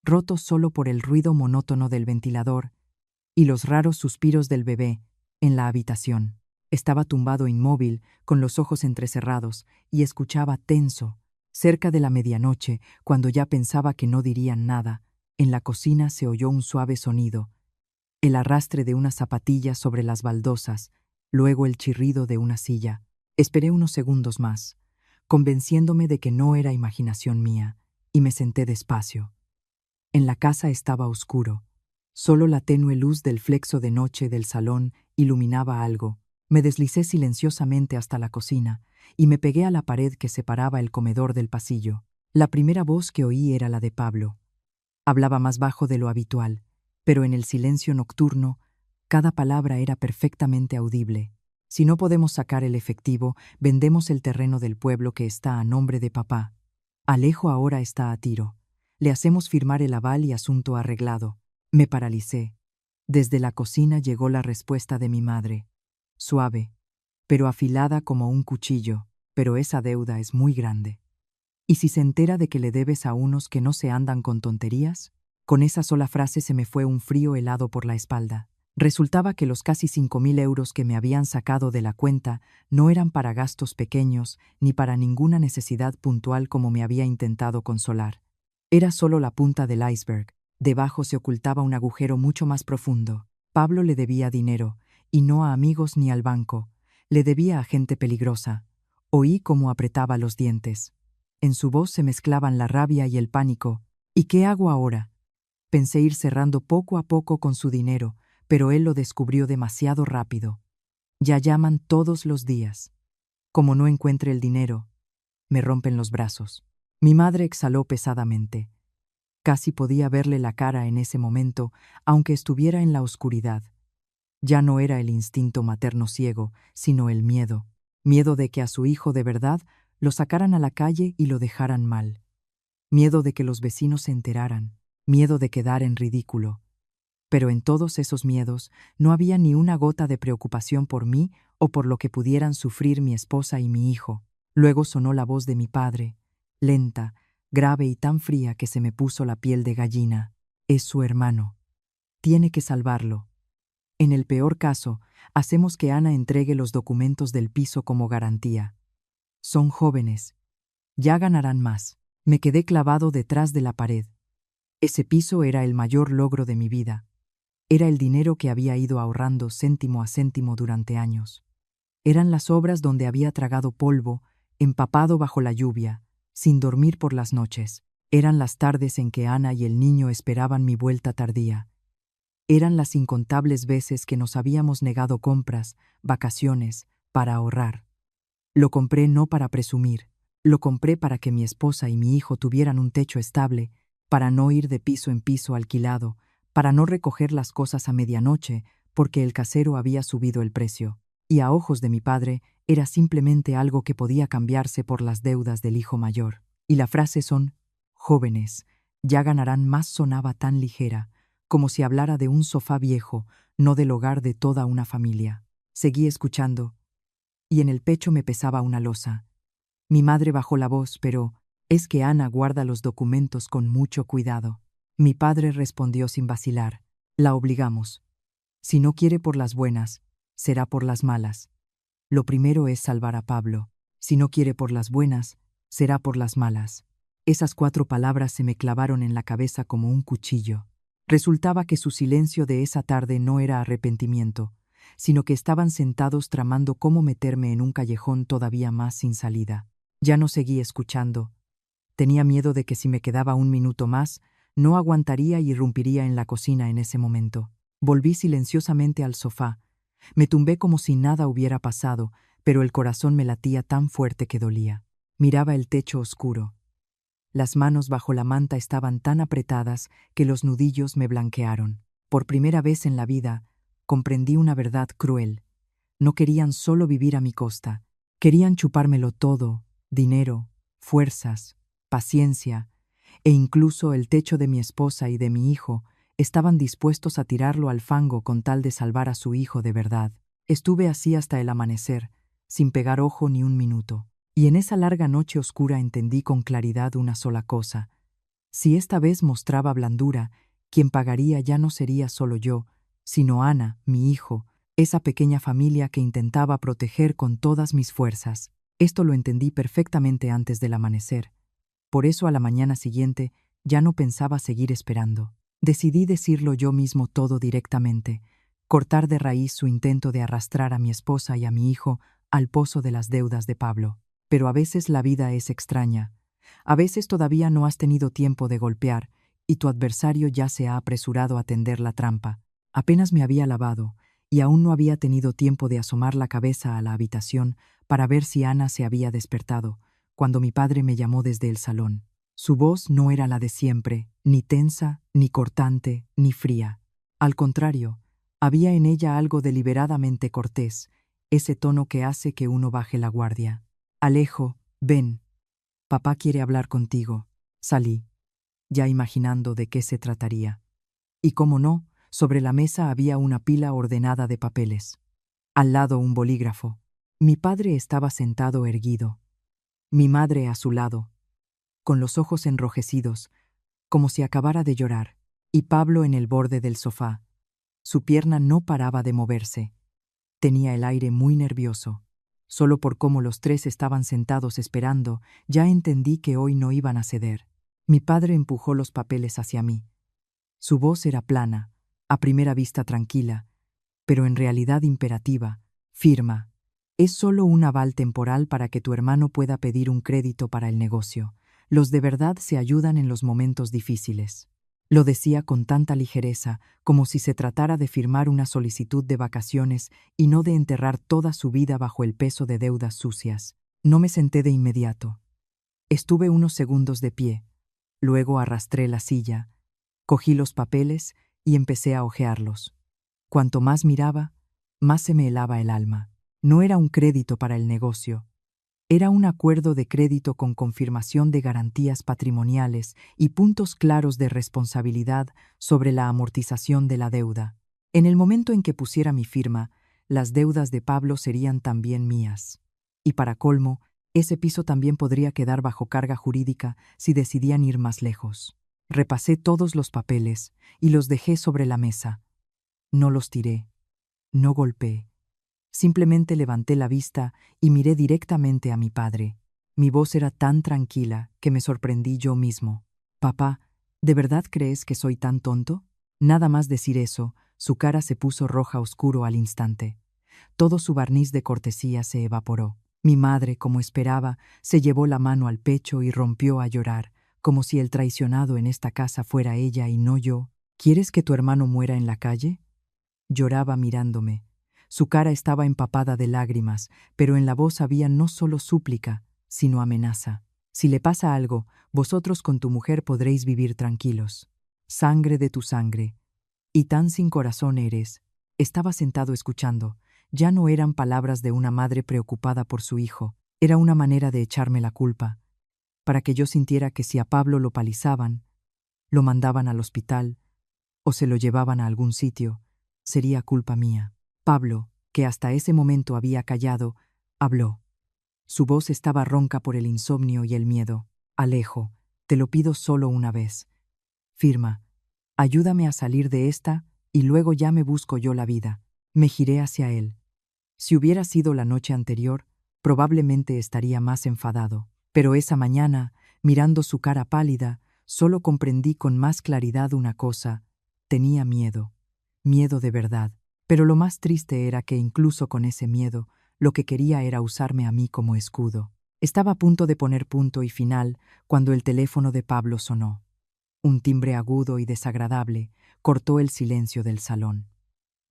roto solo por el ruido monótono del ventilador y los raros suspiros del bebé en la habitación. Estaba tumbado inmóvil, con los ojos entrecerrados, y escuchaba tenso. Cerca de la medianoche, cuando ya pensaba que no dirían nada, en la cocina se oyó un suave sonido, el arrastre de unas zapatillas sobre las baldosas, luego el chirrido de una silla. Esperé unos segundos más, convenciéndome de que no era imaginación mía, y me senté despacio. En la casa estaba oscuro. Solo la tenue luz del flexo de noche del salón iluminaba algo. Me deslicé silenciosamente hasta la cocina y me pegué a la pared que separaba el comedor del pasillo. La primera voz que oí era la de Pablo. Hablaba más bajo de lo habitual, pero en el silencio nocturno, cada palabra era perfectamente audible. Si no podemos sacar el efectivo, vendemos el terreno del pueblo que está a nombre de papá. Alejo ahora está a tiro. Le hacemos firmar el aval y asunto arreglado. Me paralicé. Desde la cocina llegó la respuesta de mi madre. Suave, pero afilada como un cuchillo. Pero esa deuda es muy grande. ¿Y si se entera de que le debes a unos que no se andan con tonterías? Con esa sola frase se me fue un frío helado por la espalda. Resultaba que los casi 5.000 euros que me habían sacado de la cuenta no eran para gastos pequeños ni para ninguna necesidad puntual como me había intentado consolar. Era solo la punta del iceberg. Debajo se ocultaba un agujero mucho más profundo. Pablo le debía dinero, y no a amigos ni al banco. Le debía a gente peligrosa. Oí cómo apretaba los dientes. En su voz se mezclaban la rabia y el pánico. ¿Y qué hago ahora? Pensé ir cerrando poco a poco con su dinero, pero él lo descubrió demasiado rápido. Ya llaman todos los días. Como no encuentre el dinero, me rompen los brazos. Mi madre exhaló pesadamente. Casi podía verle la cara en ese momento, aunque estuviera en la oscuridad. Ya no era el instinto materno ciego, sino el miedo. Miedo de que a su hijo de verdad lo sacaran a la calle y lo dejaran mal. Miedo de que los vecinos se enteraran. Miedo de quedar en ridículo. Pero en todos esos miedos no había ni una gota de preocupación por mí o por lo que pudieran sufrir mi esposa y mi hijo. Luego sonó la voz de mi padre, lenta, grave y tan fría que se me puso la piel de gallina. Es su hermano. Tiene que salvarlo. En el peor caso, hacemos que Ana entregue los documentos del piso como garantía. Son jóvenes. Ya ganarán más. Me quedé clavado detrás de la pared. Ese piso era el mayor logro de mi vida. Era el dinero que había ido ahorrando céntimo a céntimo durante años. Eran las obras donde había tragado polvo, empapado bajo la lluvia, sin dormir por las noches. Eran las tardes en que Ana y el niño esperaban mi vuelta tardía. Eran las incontables veces que nos habíamos negado compras, vacaciones, para ahorrar. Lo compré no para presumir, lo compré para que mi esposa y mi hijo tuvieran un techo estable, para no ir de piso en piso alquilado, para no recoger las cosas a medianoche porque el casero había subido el precio. Y a ojos de mi padre era simplemente algo que podía cambiarse por las deudas del hijo mayor. Y la frase son, jóvenes, ya ganarán más sonaba tan ligera, como si hablara de un sofá viejo, no del hogar de toda una familia. Seguí escuchando, y en el pecho me pesaba una losa. Mi madre bajó la voz, pero es que Ana guarda los documentos con mucho cuidado. Mi padre respondió sin vacilar, la obligamos. Si no quiere por las buenas, será por las malas. Lo primero es salvar a Pablo. Si no quiere por las buenas, será por las malas. Esas 4 palabras se me clavaron en la cabeza como un cuchillo. Resultaba que su silencio de esa tarde no era arrepentimiento, sino que estaban sentados tramando cómo meterme en un callejón todavía más sin salida. Ya no seguí escuchando. Tenía miedo de que si me quedaba un minuto más, no aguantaría y irrumpiría en la cocina en ese momento. Volví silenciosamente al sofá. Me tumbé como si nada hubiera pasado, pero el corazón me latía tan fuerte que dolía. Miraba el techo oscuro. Las manos bajo la manta estaban tan apretadas que los nudillos me blanquearon. Por primera vez en la vida, comprendí una verdad cruel. No querían solo vivir a mi costa. Querían chupármelo todo: dinero, fuerzas, paciencia, e incluso el techo de mi esposa y de mi hijo. Estaban dispuestos a tirarlo al fango con tal de salvar a su hijo de verdad. Estuve así hasta el amanecer, sin pegar ojo ni un minuto. Y en esa larga noche oscura entendí con claridad una sola cosa. Si esta vez mostraba blandura, quien pagaría ya no sería solo yo, sino Ana, mi hijo, esa pequeña familia que intentaba proteger con todas mis fuerzas. Esto lo entendí perfectamente antes del amanecer. Por eso a la mañana siguiente ya no pensaba seguir esperando. Decidí decirlo yo mismo todo directamente, cortar de raíz su intento de arrastrar a mi esposa y a mi hijo al pozo de las deudas de Pablo. Pero a veces la vida es extraña. A veces todavía no has tenido tiempo de golpear y tu adversario ya se ha apresurado a tender la trampa. Apenas me había lavado y aún no había tenido tiempo de asomar la cabeza a la habitación para ver si Ana se había despertado, cuando mi padre me llamó desde el salón. Su voz no era la de siempre, ni tensa, ni cortante, ni fría. Al contrario, había en ella algo deliberadamente cortés, ese tono que hace que uno baje la guardia. Alejo, ven. Papá quiere hablar contigo. Salí, ya imaginando de qué se trataría. Y cómo no, sobre la mesa había una pila ordenada de papeles. Al lado un bolígrafo. Mi padre estaba sentado erguido. Mi madre a su lado, con los ojos enrojecidos, como si acabara de llorar, y Pablo en el borde del sofá. Su pierna no paraba de moverse. Tenía el aire muy nervioso. Solo por cómo los tres estaban sentados esperando, ya entendí que hoy no iban a ceder. Mi padre empujó los papeles hacia mí. Su voz era plana, a primera vista tranquila, pero en realidad imperativa, firma. Es solo un aval temporal para que tu hermano pueda pedir un crédito para el negocio. Los de verdad se ayudan en los momentos difíciles. Lo decía con tanta ligereza, como si se tratara de firmar una solicitud de vacaciones y no de enterrar toda su vida bajo el peso de deudas sucias. No me senté de inmediato. Estuve unos segundos de pie. Luego arrastré la silla, cogí los papeles y empecé a hojearlos. Cuanto más miraba, más se me helaba el alma. No era un crédito para el negocio. Era un acuerdo de crédito con confirmación de garantías patrimoniales y puntos claros de responsabilidad sobre la amortización de la deuda. En el momento en que pusiera mi firma, las deudas de Pablo serían también mías. Y para colmo, ese piso también podría quedar bajo carga jurídica si decidían ir más lejos. Repasé todos los papeles y los dejé sobre la mesa. No los tiré, no golpeé. Simplemente levanté la vista y miré directamente a mi padre. Mi voz era tan tranquila que me sorprendí yo mismo. Papá, ¿de verdad crees que soy tan tonto? Nada más decir eso, su cara se puso roja oscuro al instante. Todo su barniz de cortesía se evaporó. Mi madre, como esperaba, se llevó la mano al pecho y rompió a llorar, como si el traicionado en esta casa fuera ella y no yo. ¿Quieres que tu hermano muera en la calle? Lloraba mirándome. Su cara estaba empapada de lágrimas, pero en la voz había no solo súplica, sino amenaza. Si le pasa algo, vosotros con tu mujer podréis vivir tranquilos. Sangre de tu sangre. Y tan sin corazón eres. Estaba sentado escuchando. Ya no eran palabras de una madre preocupada por su hijo. Era una manera de echarme la culpa, para que yo sintiera que si a Pablo lo palizaban, lo mandaban al hospital o se lo llevaban a algún sitio, sería culpa mía. Pablo, que hasta ese momento había callado, habló. Su voz estaba ronca por el insomnio y el miedo. Alejo, te lo pido solo una vez. Firma. Ayúdame a salir de esta y luego ya me busco yo la vida. Me giré hacia él. Si hubiera sido la noche anterior, probablemente estaría más enfadado. Pero esa mañana, mirando su cara pálida, solo comprendí con más claridad una cosa: Tenía miedo, miedo de verdad, pero lo más triste era que incluso con ese miedo, lo que quería era usarme a mí como escudo. Estaba a punto de poner punto y final cuando el teléfono de Pablo sonó. Un timbre agudo y desagradable cortó el silencio del salón.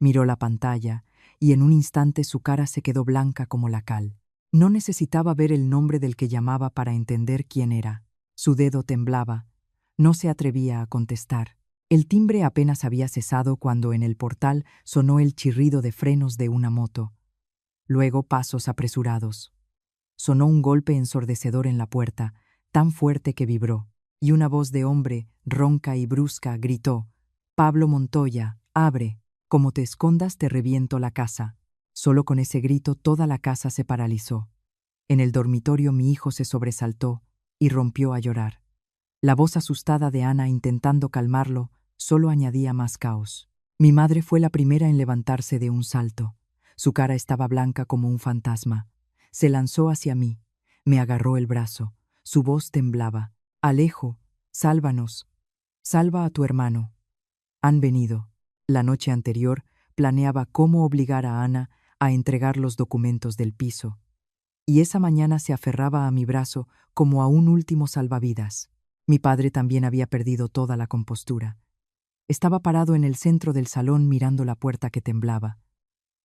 Miró la pantalla y en un instante su cara se quedó blanca como la cal. No necesitaba ver el nombre del que llamaba para entender quién era. Su dedo temblaba. No se atrevía a contestar. El timbre apenas había cesado cuando en el portal sonó el chirrido de frenos de una moto. Luego pasos apresurados. Sonó un golpe ensordecedor en la puerta, tan fuerte que vibró, y una voz de hombre, ronca y brusca, gritó: «Pablo Montoya, abre. Como te escondas te reviento la casa». Solo con ese grito toda la casa se paralizó. En el dormitorio mi hijo se sobresaltó y rompió a llorar. La voz asustada de Ana intentando calmarlo solo añadía más caos. Mi madre fue la primera en levantarse de un salto. Su cara estaba blanca como un fantasma. Se lanzó hacia mí, me agarró el brazo, su voz temblaba: «Alejo, sálvanos, salva a tu hermano». Han venido. La noche anterior planeaba cómo obligar a Ana a entregar los documentos del piso. Y esa mañana se aferraba a mi brazo como a un último salvavidas. Mi padre también había perdido toda la compostura. Estaba parado en el centro del salón mirando la puerta que temblaba.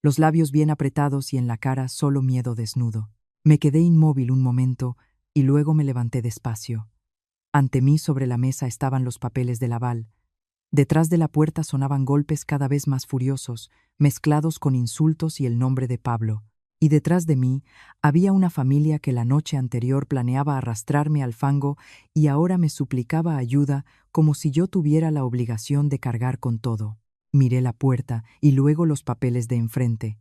Los labios bien apretados y en la cara solo miedo desnudo. Me quedé inmóvil un momento y luego me levanté despacio. Ante mí sobre la mesa estaban los papeles del aval. Detrás de la puerta sonaban golpes cada vez más furiosos, mezclados con insultos y el nombre de Pablo. Y detrás de mí había una familia que la noche anterior planeaba arrastrarme al fango y ahora me suplicaba ayuda como si yo tuviera la obligación de cargar con todo. Miré la puerta y luego los papeles de enfrente.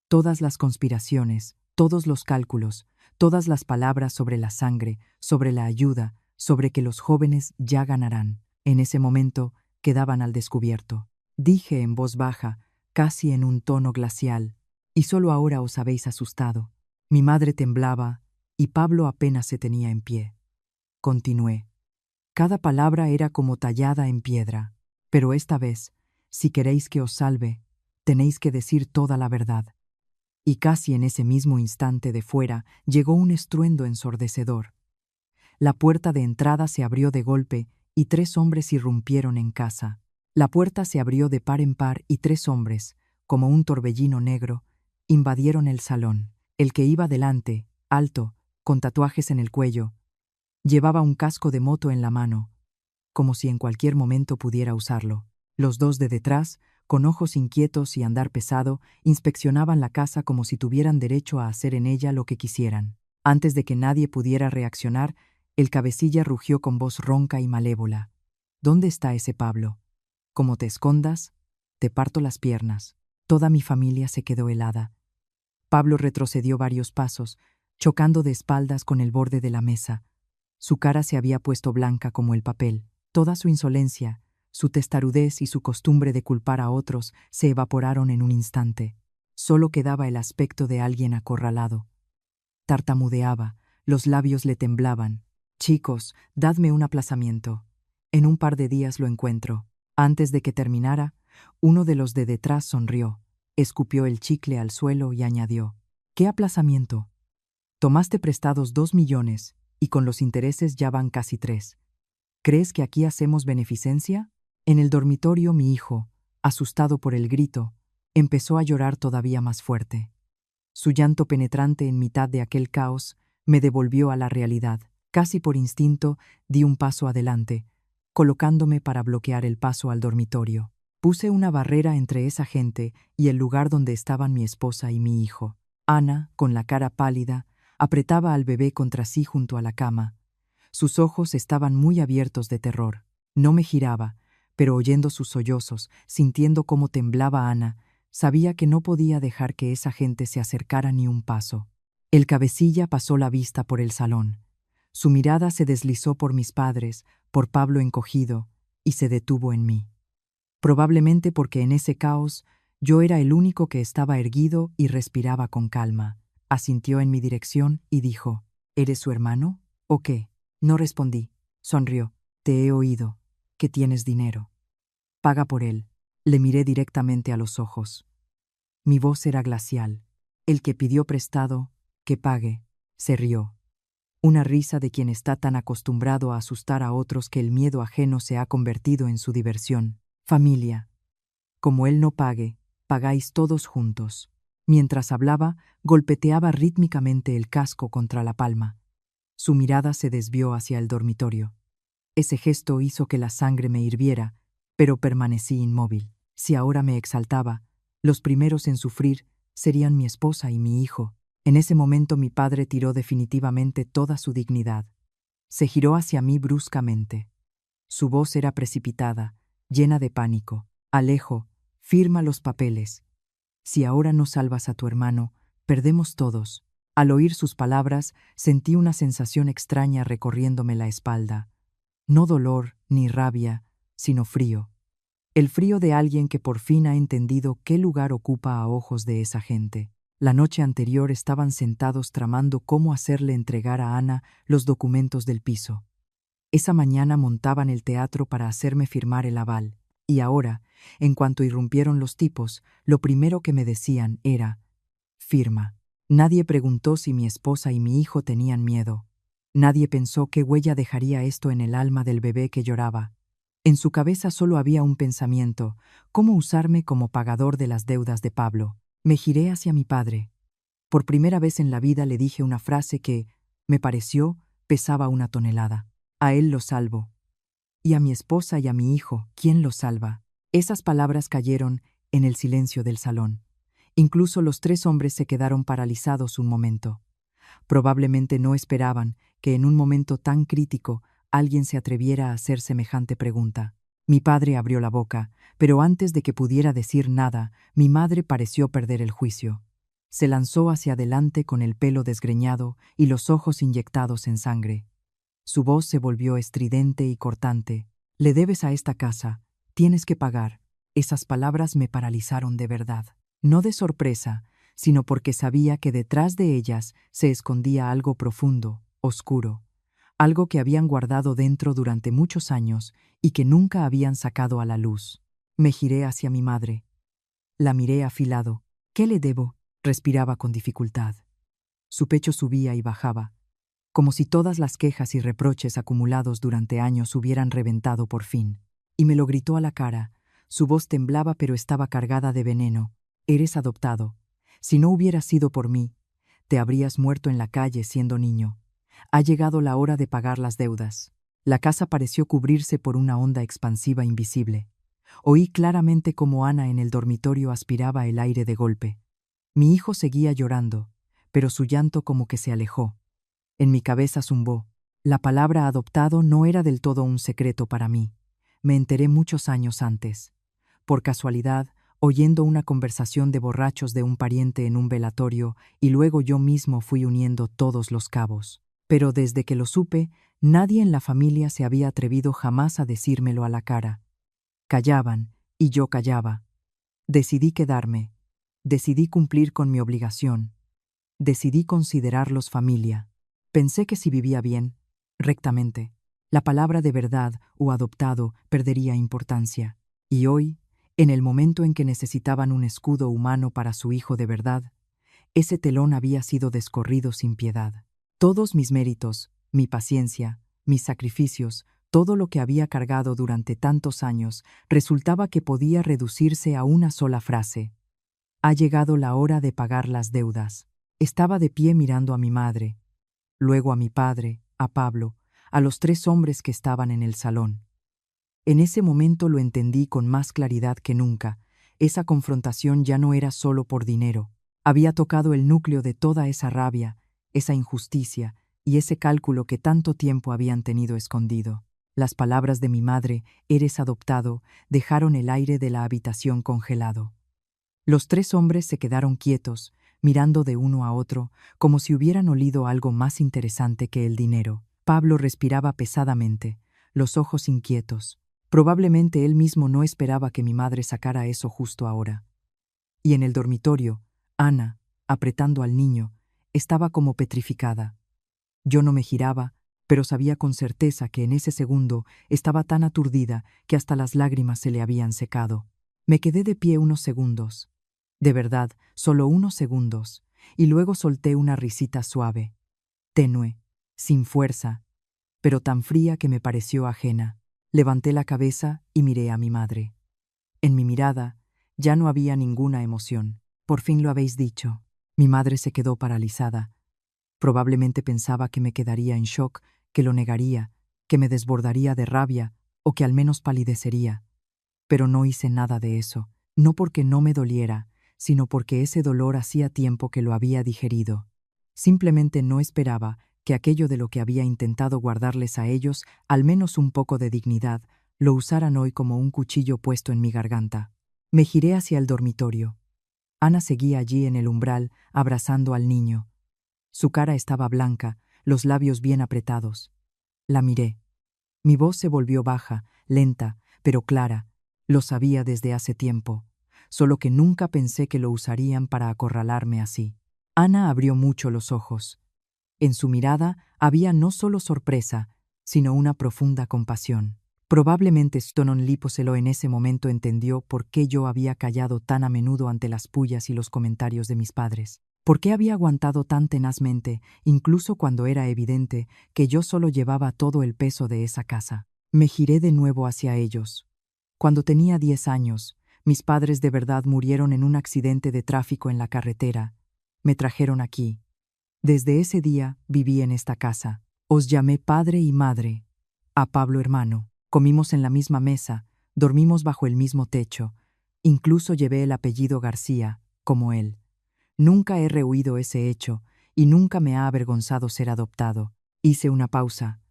Todas las conspiraciones, todos los cálculos, todas las palabras sobre la sangre, sobre la ayuda, sobre que los jóvenes ya ganarán. En ese momento quedaban al descubierto. Dije en voz baja, casi en un tono glacial: «Y solo ahora os habéis asustado». Mi madre temblaba y Pablo apenas se tenía en pie. Continué. Cada palabra era como tallada en piedra. «Pero esta vez, si queréis que os salve, tenéis que decir toda la verdad». Y casi en ese mismo instante de fuera llegó un estruendo ensordecedor. La puerta de entrada se abrió de golpe y 3 hombres irrumpieron en casa. La puerta se abrió de par en par y 3 hombres, como un torbellino negro, invadieron el salón. El que iba delante, alto, con tatuajes en el cuello, llevaba un casco de moto en la mano, como si en cualquier momento pudiera usarlo. Los 2 de detrás, con ojos inquietos y andar pesado, inspeccionaban la casa como si tuvieran derecho a hacer en ella lo que quisieran. Antes de que nadie pudiera reaccionar, el cabecilla rugió con voz ronca y malévola: «¿Dónde está ese Pablo? Como te escondas, te parto las piernas». Toda mi familia se quedó helada. Pablo retrocedió varios pasos, chocando de espaldas con el borde de la mesa. Su cara se había puesto blanca como el papel. Toda su insolencia, su testarudez y su costumbre de culpar a otros se evaporaron en un instante. Solo quedaba el aspecto de alguien acorralado. Tartamudeaba, los labios le temblaban. «Chicos, dadme un aplazamiento. En un par de días lo encuentro». Antes de que terminara, uno de los de detrás sonrió, escupió el chicle al suelo y añadió: «¿Qué aplazamiento? Tomaste prestados 2 millones y con los intereses ya van casi 3. ¿Crees que aquí hacemos beneficencia?». En el dormitorio mi hijo, asustado por el grito, empezó a llorar todavía más fuerte. Su llanto penetrante en mitad de aquel caos me devolvió a la realidad. Casi por instinto di un paso adelante, colocándome para bloquear el paso al dormitorio. Puse una barrera entre esa gente y el lugar donde estaban mi esposa y mi hijo. Ana, con la cara pálida, apretaba al bebé contra sí junto a la cama. Sus ojos estaban muy abiertos de terror. No me giraba, pero oyendo sus sollozos, sintiendo cómo temblaba Ana, sabía que no podía dejar que esa gente se acercara ni un paso. El cabecilla pasó la vista por el salón. Su mirada se deslizó por mis padres, por Pablo encogido, y se detuvo en mí. Probablemente porque en ese caos yo era el único que estaba erguido y respiraba con calma. Asintió en mi dirección y dijo: «¿Eres su hermano? ¿O qué?». No respondí. Sonrió. «Te he oído. Que tienes dinero». Paga por él. Le miré directamente a los ojos. Mi voz era glacial. El que pidió prestado, que pague, se rió. Una risa de quien está tan acostumbrado a asustar a otros que el miedo ajeno se ha convertido en su diversión. Familia. Como él no pague, pagáis todos juntos. Mientras hablaba, golpeteaba rítmicamente el casco contra la palma. Su mirada se desvió hacia el dormitorio. Ese gesto hizo que la sangre me hirviera, pero permanecí inmóvil. Si ahora me exaltaba, los primeros en sufrir serían mi esposa y mi hijo. En ese momento mi padre tiró definitivamente toda su dignidad. Se giró hacia mí bruscamente. Su voz era precipitada, llena de pánico. Alejo, firma los papeles. Si ahora no salvas a tu hermano, perdemos todos. Al oír sus palabras, sentí una sensación extraña recorriéndome la espalda. No dolor ni rabia, sino frío. El frío de alguien que por fin ha entendido qué lugar ocupa a ojos de esa gente. La noche anterior estaban sentados tramando cómo hacerle entregar a Ana los documentos del piso. Esa mañana montaban el teatro para hacerme firmar el aval. Y ahora, en cuanto irrumpieron los tipos, lo primero que me decían era: firma. Nadie preguntó si mi esposa y mi hijo tenían miedo. Nadie pensó qué huella dejaría esto en el alma del bebé que lloraba. En su cabeza solo había un pensamiento: ¿cómo usarme como pagador de las deudas de Pablo? Me giré hacia mi padre. Por primera vez en la vida le dije una frase que, me pareció, pesaba 1 tonelada. A él lo salvo. Y a mi esposa y a mi hijo, ¿quién los salva? Esas palabras cayeron en el silencio del salón. Incluso los 3 hombres se quedaron paralizados un momento. Probablemente no esperaban que en un momento tan crítico alguien se atreviera a hacer semejante pregunta. Mi padre abrió la boca, pero antes de que pudiera decir nada, mi madre pareció perder el juicio. Se lanzó hacia adelante con el pelo desgreñado y los ojos inyectados en sangre. Su voz se volvió estridente y cortante. Le debes a esta casa, tienes que pagar. Esas palabras me paralizaron de verdad. No de sorpresa, sino porque sabía que detrás de ellas se escondía algo profundo, oscuro, algo que habían guardado dentro durante muchos años y que nunca habían sacado a la luz. Me giré hacia mi madre. La miré afilado. ¿Qué le debo? Respiraba con dificultad. Su pecho subía y bajaba, como si todas las quejas y reproches acumulados durante años hubieran reventado por fin. Y me lo gritó a la cara. Su voz temblaba pero estaba cargada de veneno. Eres adoptado. Si no hubiera sido por mí, te habrías muerto en la calle siendo niño. Ha llegado la hora de pagar las deudas. La casa pareció cubrirse por una onda expansiva invisible. Oí claramente cómo Ana en el dormitorio aspiraba el aire de golpe. Mi hijo seguía llorando, pero su llanto como que se alejó. En mi cabeza zumbó. La palabra adoptado no era del todo un secreto para mí. Me enteré muchos años antes. Por casualidad, oyendo una conversación de borrachos de un pariente en un velatorio, y luego yo mismo fui uniendo todos los cabos. Pero desde que lo supe, nadie en la familia se había atrevido jamás a decírmelo a la cara. Callaban, y yo callaba. Decidí quedarme. Decidí cumplir con mi obligación. Decidí considerarlos familia. Pensé que si vivía bien, rectamente, la palabra de verdad o adoptado perdería importancia. Y hoy, en el momento en que necesitaban un escudo humano para su hijo de verdad, ese telón había sido descorrido sin piedad. Todos mis méritos, mi paciencia, mis sacrificios, todo lo que había cargado durante tantos años, resultaba que podía reducirse a una sola frase: ha llegado la hora de pagar las deudas. Estaba de pie mirando a mi madre, luego a mi padre, a Pablo, a los 3 hombres que estaban en el salón. En ese momento lo entendí con más claridad que nunca. Esa confrontación ya no era solo por dinero. Había tocado el núcleo de toda esa rabia, esa injusticia y ese cálculo que tanto tiempo habían tenido escondido. Las palabras de mi madre, eres adoptado, dejaron el aire de la habitación congelado. Los 3 hombres se quedaron quietos, mirando de uno a otro, como si hubieran olido algo más interesante que el dinero. Pablo respiraba pesadamente, los ojos inquietos. Probablemente él mismo no esperaba que mi madre sacara eso justo ahora. Y en el dormitorio, Ana, apretando al niño, estaba como petrificada. Yo no me giraba, pero sabía con certeza que en ese segundo estaba tan aturdida que hasta las lágrimas se le habían secado. Me quedé de pie unos segundos. De verdad, solo unos segundos, y luego solté una risita suave, tenue, sin fuerza, pero tan fría que me pareció ajena. Levanté la cabeza y miré a mi madre. En mi mirada ya no había ninguna emoción. «Por fin lo habéis dicho». Mi madre se quedó paralizada. Probablemente pensaba que me quedaría en shock, que lo negaría, que me desbordaría de rabia o que al menos palidecería. Pero no hice nada de eso, no porque no me doliera, sino porque ese dolor hacía tiempo que lo había digerido. Simplemente no esperaba que aquello de lo que había intentado guardarles a ellos al menos un poco de dignidad, lo usaran hoy como un cuchillo puesto en mi garganta. Me giré hacia el dormitorio. Ana seguía allí en el umbral, abrazando al niño. Su cara estaba blanca, los labios bien apretados. La miré. Mi voz se volvió baja, lenta, pero clara. Lo sabía desde hace tiempo, solo que nunca pensé que lo usarían para acorralarme así. Ana abrió mucho los ojos. En su mirada había no solo sorpresa, sino una profunda compasión. Probablemente Stonon Liposelo en ese momento entendió por qué yo había callado tan a menudo ante las pullas y los comentarios de mis padres. ¿Por qué había aguantado tan tenazmente, incluso cuando era evidente que yo solo llevaba todo el peso de esa casa? Me giré de nuevo hacia ellos. Cuando tenía 10 años, mis padres de verdad murieron en un accidente de tráfico en la carretera. Me trajeron aquí. Desde ese día viví en esta casa. Os llamé padre y madre. A Pablo hermano. Comimos en la misma mesa, dormimos bajo el mismo techo. Incluso llevé el apellido García, como él. Nunca he rehuido ese hecho, y nunca me ha avergonzado ser adoptado. Hice una pausa.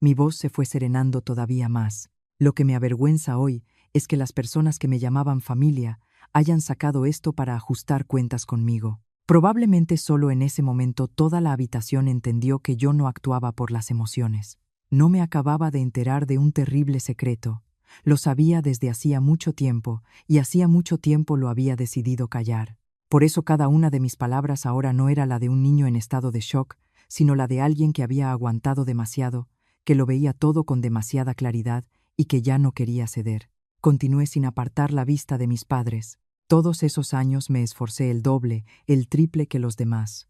Mi voz se fue serenando todavía más. Lo que me avergüenza hoy es que las personas que me llamaban familia hayan sacado esto para ajustar cuentas conmigo. Probablemente solo en ese momento toda la habitación entendió que yo no actuaba por las emociones. No me acababa de enterar de un terrible secreto. Lo sabía desde hacía mucho tiempo, y hacía mucho tiempo lo había decidido callar. Por eso cada una de mis palabras ahora no era la de un niño en estado de shock, sino la de alguien que había aguantado demasiado, que lo veía todo con demasiada claridad y que ya no quería ceder. Continué sin apartar la vista de mis padres. Todos esos años me esforcé el doble, el triple que los demás.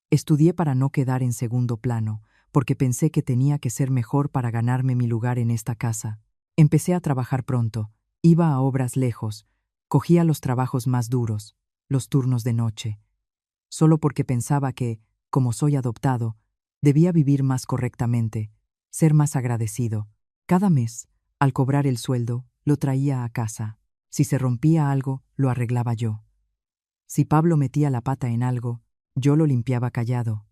Estudié para no quedar en segundo plano, porque pensé que tenía que ser mejor para ganarme mi lugar en esta casa. Empecé a trabajar pronto, iba a obras lejos, cogía los trabajos más duros, los turnos de noche, solo porque pensaba que, como soy adoptado, debía vivir más correctamente, ser más agradecido. Cada mes, al cobrar el sueldo, lo traía a casa. Si se rompía algo, lo arreglaba yo. Si Pablo metía la pata en algo, yo lo limpiaba callado.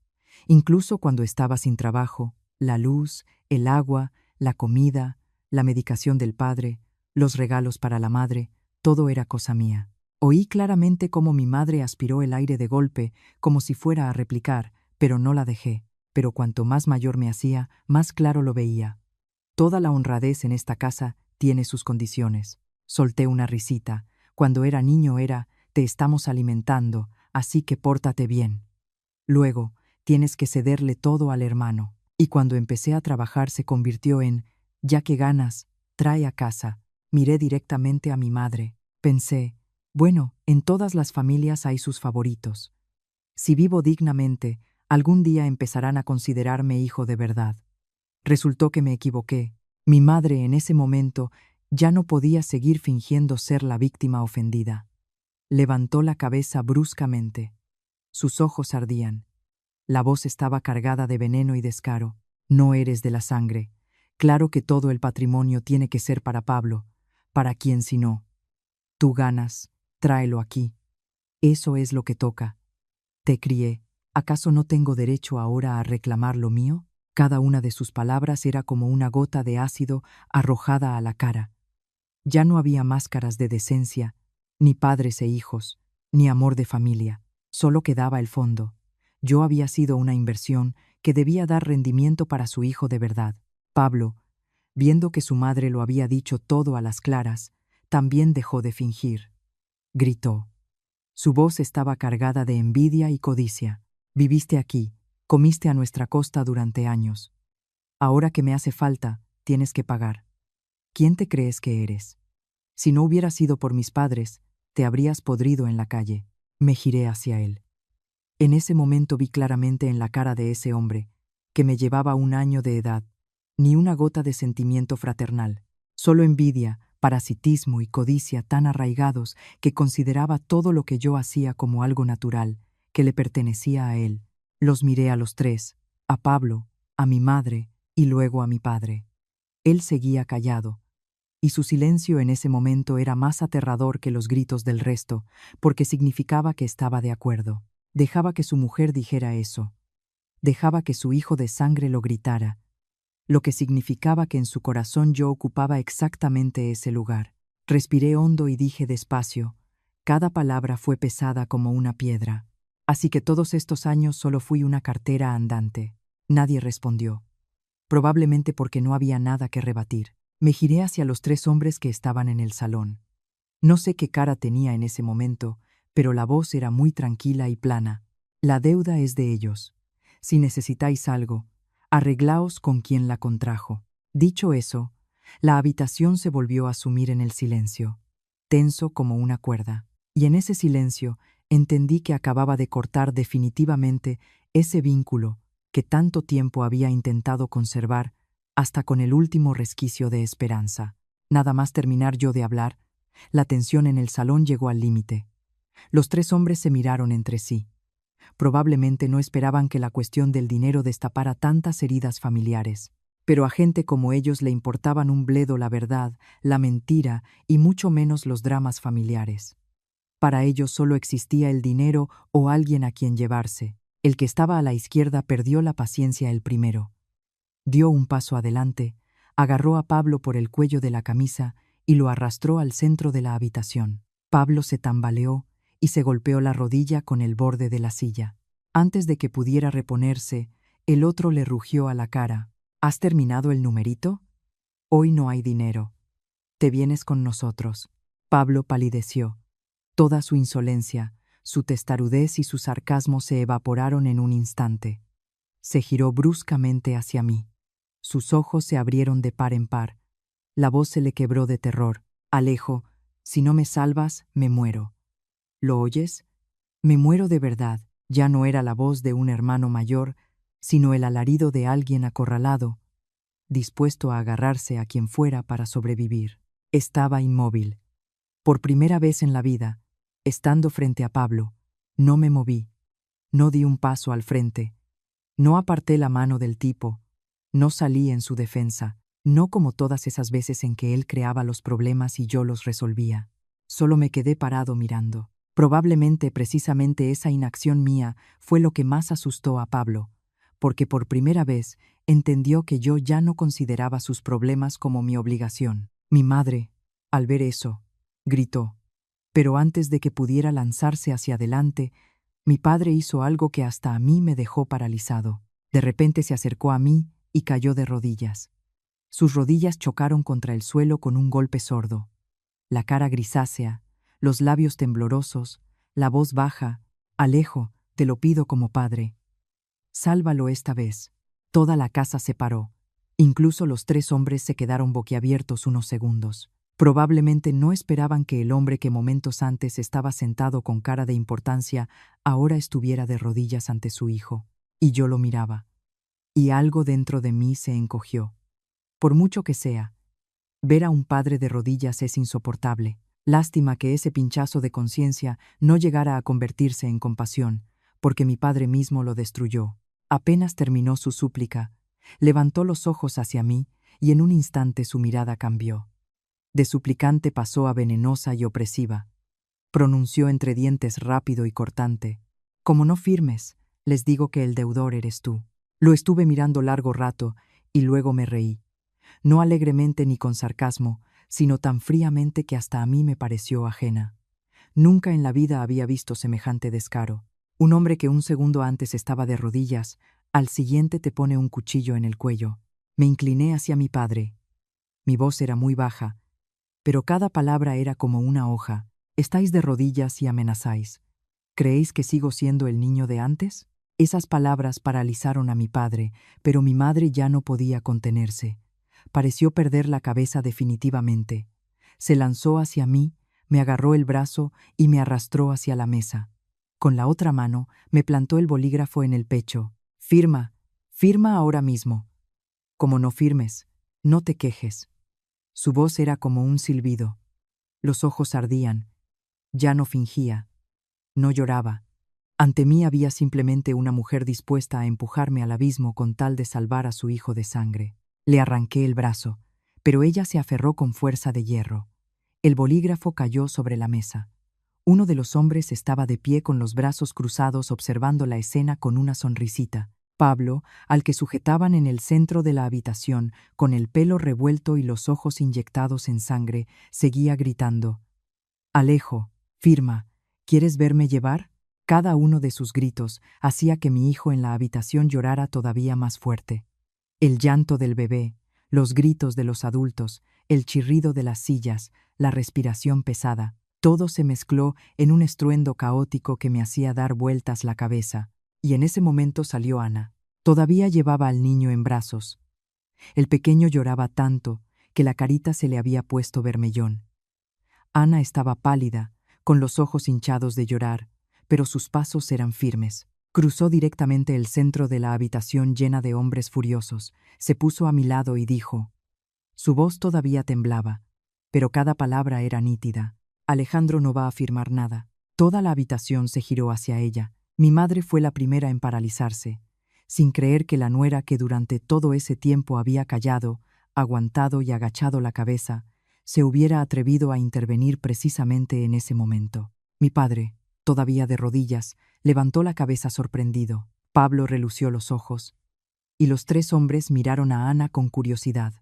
Incluso cuando estaba sin trabajo, la luz, el agua, la comida, la medicación del padre, los regalos para la madre, todo era cosa mía. Oí claramente cómo mi madre aspiró el aire de golpe, como si fuera a replicar, pero no la dejé. Pero cuanto más mayor me hacía, más claro lo veía. Toda la honradez en esta casa tiene sus condiciones. Solté una risita. Cuando era niño era, te estamos alimentando, así que pórtate bien. Luego, tienes que cederle todo al hermano. Y cuando empecé a trabajar se convirtió en, ya que ganas, trae a casa. Miré directamente a mi madre. Pensé, bueno, en todas las familias hay sus favoritos. Si vivo dignamente, algún día empezarán a considerarme hijo de verdad. Resultó que me equivoqué. Mi madre en ese momento ya no podía seguir fingiendo ser la víctima ofendida. Levantó la cabeza bruscamente. Sus ojos ardían. La voz estaba cargada de veneno y descaro. No eres de la sangre. Claro que todo el patrimonio tiene que ser para Pablo. ¿Para quién si no? Tú ganas, tráelo aquí. Eso es lo que toca. Te crié. ¿Acaso no tengo derecho ahora a reclamar lo mío? Cada una de sus palabras era como una gota de ácido arrojada a la cara. Ya no había máscaras de decencia, ni padres e hijos, ni amor de familia. Solo quedaba el fondo. Yo había sido una inversión que debía dar rendimiento para su hijo de verdad. Pablo, viendo que su madre lo había dicho todo a las claras, también dejó de fingir. Gritó. Su voz estaba cargada de envidia y codicia. Viviste aquí, comiste a nuestra costa durante años. Ahora que me hace falta, tienes que pagar. ¿Quién te crees que eres? Si no hubiera sido por mis padres, te habrías podrido en la calle. Me giré hacia él. En ese momento vi claramente en la cara de ese hombre, que me llevaba 1 año de edad, ni una gota de sentimiento fraternal, solo envidia, parasitismo y codicia tan arraigados que consideraba todo lo que yo hacía como algo natural, que le pertenecía a él. Los miré a los tres, a Pablo, a mi madre y luego a mi padre. Él seguía callado, y su silencio en ese momento era más aterrador que los gritos del resto, porque significaba que estaba de acuerdo. Dejaba que su mujer dijera eso. Dejaba que su hijo de sangre lo gritara, lo que significaba que en su corazón yo ocupaba exactamente ese lugar. Respiré hondo y dije despacio. Cada palabra fue pesada como una piedra. Así que todos estos años solo fui una cartera andante. Nadie respondió. Probablemente porque no había nada que rebatir. Me giré hacia los 3 hombres que estaban en el salón. No sé qué cara tenía en ese momento, pero la voz era muy tranquila y plana. La deuda es de ellos. Si necesitáis algo, arreglaos con quien la contrajo. Dicho eso, la habitación se volvió a sumir en el silencio, tenso como una cuerda. Y en ese silencio entendí que acababa de cortar definitivamente ese vínculo que tanto tiempo había intentado conservar hasta con el último resquicio de esperanza. Nada más terminar yo de hablar, la tensión en el salón llegó al límite. Los 3 hombres se miraron entre sí. Probablemente no esperaban que la cuestión del dinero destapara tantas heridas familiares, pero a gente como ellos le importaban un bledo la verdad, la mentira y mucho menos los dramas familiares. Para ellos solo existía el dinero o alguien a quien llevarse. El que estaba a la izquierda perdió la paciencia el primero. Dio un paso adelante, agarró a Pablo por el cuello de la camisa y lo arrastró al centro de la habitación. Pablo se tambaleó y se golpeó la rodilla con el borde de la silla. Antes de que pudiera reponerse, el otro le rugió a la cara. ¿Has terminado el numerito? Hoy no hay dinero. Te vienes con nosotros. Pablo palideció. Toda su insolencia, su testarudez y su sarcasmo se evaporaron en un instante. Se giró bruscamente hacia mí. Sus ojos se abrieron de par en par. La voz se le quebró de terror. Alejo, si no me salvas, me muero. ¿Lo oyes? Me muero de verdad. Ya no era la voz de un hermano mayor, sino el alarido de alguien acorralado, dispuesto a agarrarse a quien fuera para sobrevivir. Estaba inmóvil. Por primera vez en la vida, estando frente a Pablo, no me moví, no di un paso al frente, no aparté la mano del tipo, no salí en su defensa, no como todas esas veces en que él creaba los problemas y yo los resolvía. Solo me quedé parado mirando. Probablemente precisamente esa inacción mía fue lo que más asustó a Pablo, porque por primera vez entendió que yo ya no consideraba sus problemas como mi obligación. Mi madre, al ver eso, gritó. Pero antes de que pudiera lanzarse hacia adelante, mi padre hizo algo que hasta a mí me dejó paralizado. De repente se acercó a mí y cayó de rodillas. Sus rodillas chocaron contra el suelo con un golpe sordo. La cara grisácea, los labios temblorosos, la voz baja. Alejo, te lo pido como padre. Sálvalo esta vez. Toda la casa se paró. Incluso los 3 hombres se quedaron boquiabiertos unos segundos. Probablemente no esperaban que el hombre que momentos antes estaba sentado con cara de importancia ahora estuviera de rodillas ante su hijo. Y yo lo miraba. Y algo dentro de mí se encogió. Por mucho que sea, ver a un padre de rodillas es insoportable. Lástima que ese pinchazo de conciencia no llegara a convertirse en compasión, porque mi padre mismo lo destruyó. Apenas terminó su súplica, levantó los ojos hacia mí y en un instante su mirada cambió. De suplicante pasó a venenosa y opresiva. Pronunció entre dientes rápido y cortante. Como no firmes, les digo que el deudor eres tú. Lo estuve mirando largo rato y luego me reí. No alegremente ni con sarcasmo, sino tan fríamente que hasta a mí me pareció ajena. Nunca en la vida había visto semejante descaro. Un hombre que un segundo antes estaba de rodillas, al siguiente te pone un cuchillo en el cuello. Me incliné hacia mi padre. Mi voz era muy baja, pero cada palabra era como una hoja. Estáis de rodillas y amenazáis. ¿Creéis que sigo siendo el niño de antes? Esas palabras paralizaron a mi padre, pero mi madre ya no podía contenerse. Pareció perder la cabeza definitivamente. Se lanzó hacia mí, me agarró el brazo y me arrastró hacia la mesa. Con la otra mano me plantó el bolígrafo en el pecho. Firma, firma ahora mismo. Como no firmes, no te quejes. Su voz era como un silbido. Los ojos ardían. Ya no fingía. No lloraba. Ante mí había simplemente una mujer dispuesta a empujarme al abismo con tal de salvar a su hijo de sangre. Le arranqué el brazo, pero ella se aferró con fuerza de hierro. El bolígrafo cayó sobre la mesa. Uno de los hombres estaba de pie con los brazos cruzados observando la escena con una sonrisita. Pablo, al que sujetaban en el centro de la habitación, con el pelo revuelto y los ojos inyectados en sangre, seguía gritando: «Alejo, firma, ¿quieres verme llevar?». Cada uno de sus gritos hacía que mi hijo en la habitación llorara todavía más fuerte. El llanto del bebé, los gritos de los adultos, el chirrido de las sillas, la respiración pesada, todo se mezcló en un estruendo caótico que me hacía dar vueltas la cabeza. Y en ese momento salió Ana. Todavía llevaba al niño en brazos. El pequeño lloraba tanto que la carita se le había puesto vermellón. Ana estaba pálida, con los ojos hinchados de llorar, pero sus pasos eran firmes. Cruzó directamente el centro de la habitación llena de hombres furiosos, se puso a mi lado y dijo. Su voz todavía temblaba, pero cada palabra era nítida. Alejandro no va a firmar nada. Toda la habitación se giró hacia ella. Mi madre fue la primera en paralizarse, sin creer que la nuera que durante todo ese tiempo había callado, aguantado y agachado la cabeza, se hubiera atrevido a intervenir precisamente en ese momento. Mi padre, todavía de rodillas, levantó la cabeza sorprendido. Pablo relució los ojos, y los tres hombres miraron a Ana con curiosidad,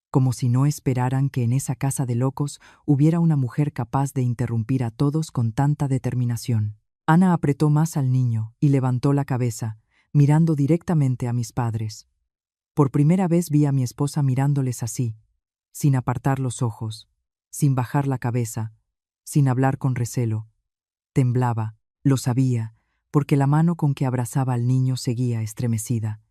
como si no esperaran que en esa casa de locos hubiera una mujer capaz de interrumpir a todos con tanta determinación. Ana apretó más al niño y levantó la cabeza, mirando directamente a mis padres. Por primera vez vi a mi esposa mirándoles así, sin apartar los ojos, sin bajar la cabeza, sin hablar con recelo. Temblaba, lo sabía, porque la mano con que abrazaba al niño seguía estremecida.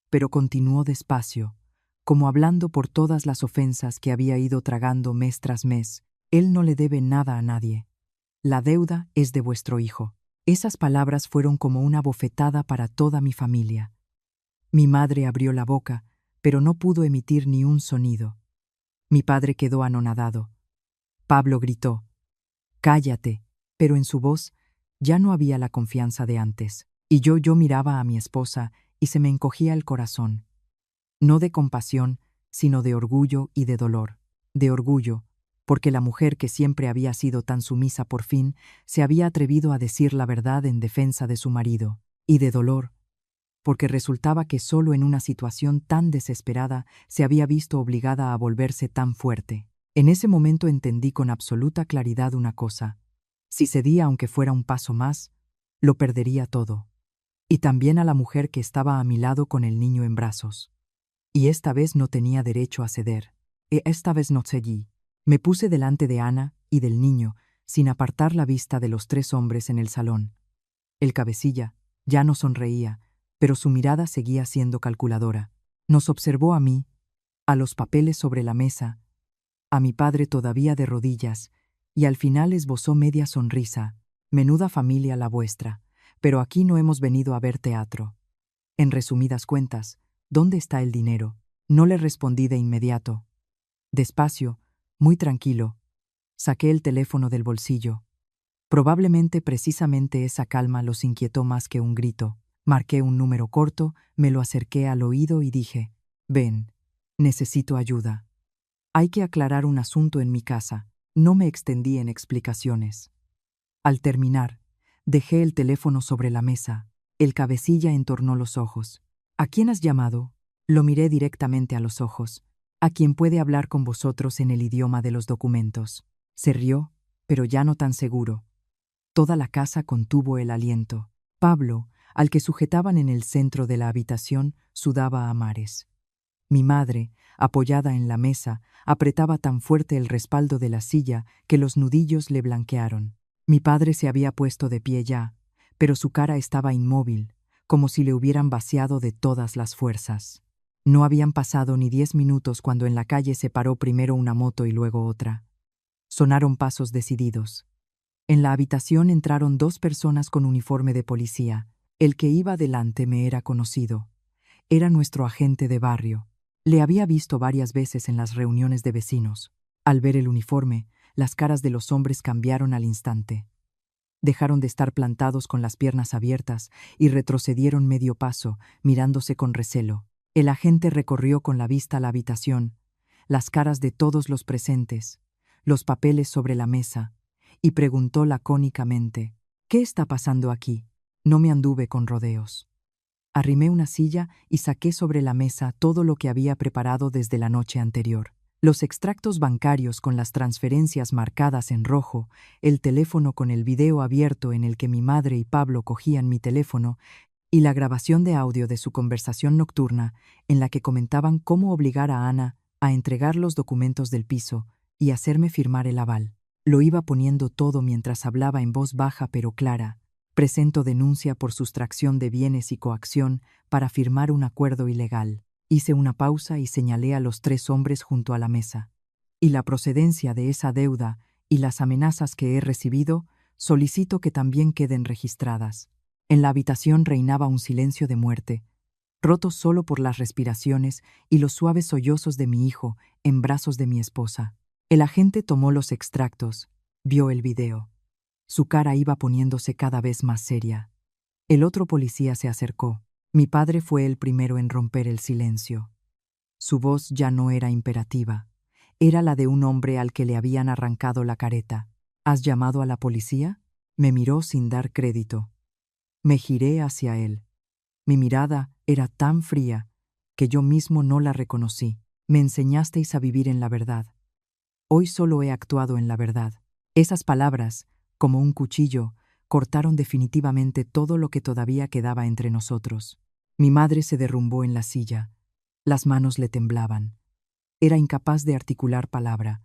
Pero continuó despacio, como hablando por todas las ofensas que había ido tragando mes tras mes. Él no le debe nada a nadie. La deuda es de vuestro hijo. Esas palabras fueron como una bofetada para toda mi familia. Mi madre abrió la boca, pero no pudo emitir ni un sonido. Mi padre quedó anonadado. Pablo gritó: «Cállate», pero en su voz ya no había la confianza de antes. Y yo miraba a mi esposa y se me encogía el corazón. No de compasión, sino de orgullo y de dolor. De orgullo, porque la mujer que siempre había sido tan sumisa por fin se había atrevido a decir la verdad en defensa de su marido. Y de dolor, porque resultaba que solo en una situación tan desesperada se había visto obligada a volverse tan fuerte. En ese momento entendí con absoluta claridad una cosa: si cedía aunque fuera un paso más, lo perdería todo. Y también a la mujer que estaba a mi lado con el niño en brazos. Y esta vez no tenía derecho a ceder. Esta vez no cedí. Me puse delante de Ana y del niño, sin apartar la vista de los tres hombres en el salón. El cabecilla ya no sonreía, pero su mirada seguía siendo calculadora. Nos observó a mí, a los papeles sobre la mesa, a mi padre todavía de rodillas, y al final esbozó media sonrisa. Menuda familia la vuestra, pero aquí no hemos venido a ver teatro. En resumidas cuentas, ¿dónde está el dinero? No le respondí de inmediato. Despacio, muy tranquilo, saqué el teléfono del bolsillo. Probablemente precisamente esa calma los inquietó más que un grito. Marqué un número corto, me lo acerqué al oído y dije: «Ven, necesito ayuda. Hay que aclarar un asunto en mi casa». No me extendí en explicaciones. Al terminar, dejé el teléfono sobre la mesa. El cabecilla entornó los ojos. «¿A quién has llamado?». Lo miré directamente a los ojos. «A quien puede hablar con vosotros en el idioma de los documentos». Se rió, pero ya no tan seguro. Toda la casa contuvo el aliento. Pablo, al que sujetaban en el centro de la habitación, sudaba a mares. Mi madre, apoyada en la mesa, apretaba tan fuerte el respaldo de la silla que los nudillos le blanquearon. Mi padre se había puesto de pie ya, pero su cara estaba inmóvil, como si le hubieran vaciado de todas las fuerzas. No habían pasado ni 10 minutos cuando en la calle se paró primero una moto y luego otra. Sonaron pasos decididos. En la habitación entraron 2 personas con uniforme de policía. El que iba delante me era conocido. Era nuestro agente de barrio. Le había visto varias veces en las reuniones de vecinos. Al ver el uniforme, las caras de los hombres cambiaron al instante. Dejaron de estar plantados con las piernas abiertas y retrocedieron medio paso, mirándose con recelo. El agente recorrió con la vista la habitación, las caras de todos los presentes, los papeles sobre la mesa, y preguntó lacónicamente: «¿Qué está pasando aquí?». No me anduve con rodeos. Arrimé una silla y saqué sobre la mesa todo lo que había preparado desde la noche anterior. Los extractos bancarios con las transferencias marcadas en rojo, el teléfono con el video abierto en el que mi madre y Pablo cogían mi teléfono, y la grabación de audio de su conversación nocturna en la que comentaban cómo obligar a Ana a entregar los documentos del piso y hacerme firmar el aval. Lo iba poniendo todo mientras hablaba en voz baja pero clara. Presento denuncia por sustracción de bienes y coacción para firmar un acuerdo ilegal. Hice una pausa y señalé a los 3 hombres junto a la mesa. Y la procedencia de esa deuda y las amenazas que he recibido, solicito que también queden registradas. En la habitación reinaba un silencio de muerte, roto solo por las respiraciones y los suaves sollozos de mi hijo en brazos de mi esposa. El agente tomó los extractos, vio el video. Su cara iba poniéndose cada vez más seria. El otro policía se acercó. Mi padre fue el primero en romper el silencio. Su voz ya no era imperativa. Era la de un hombre al que le habían arrancado la careta. ¿Has llamado a la policía? Me miró sin dar crédito. Me giré hacia él. Mi mirada era tan fría que yo mismo no la reconocí. Me enseñasteis a vivir en la verdad. Hoy solo he actuado en la verdad. Esas palabras, como un cuchillo, cortaron definitivamente todo lo que todavía quedaba entre nosotros. Mi madre se derrumbó en la silla. Las manos le temblaban. Era incapaz de articular palabra.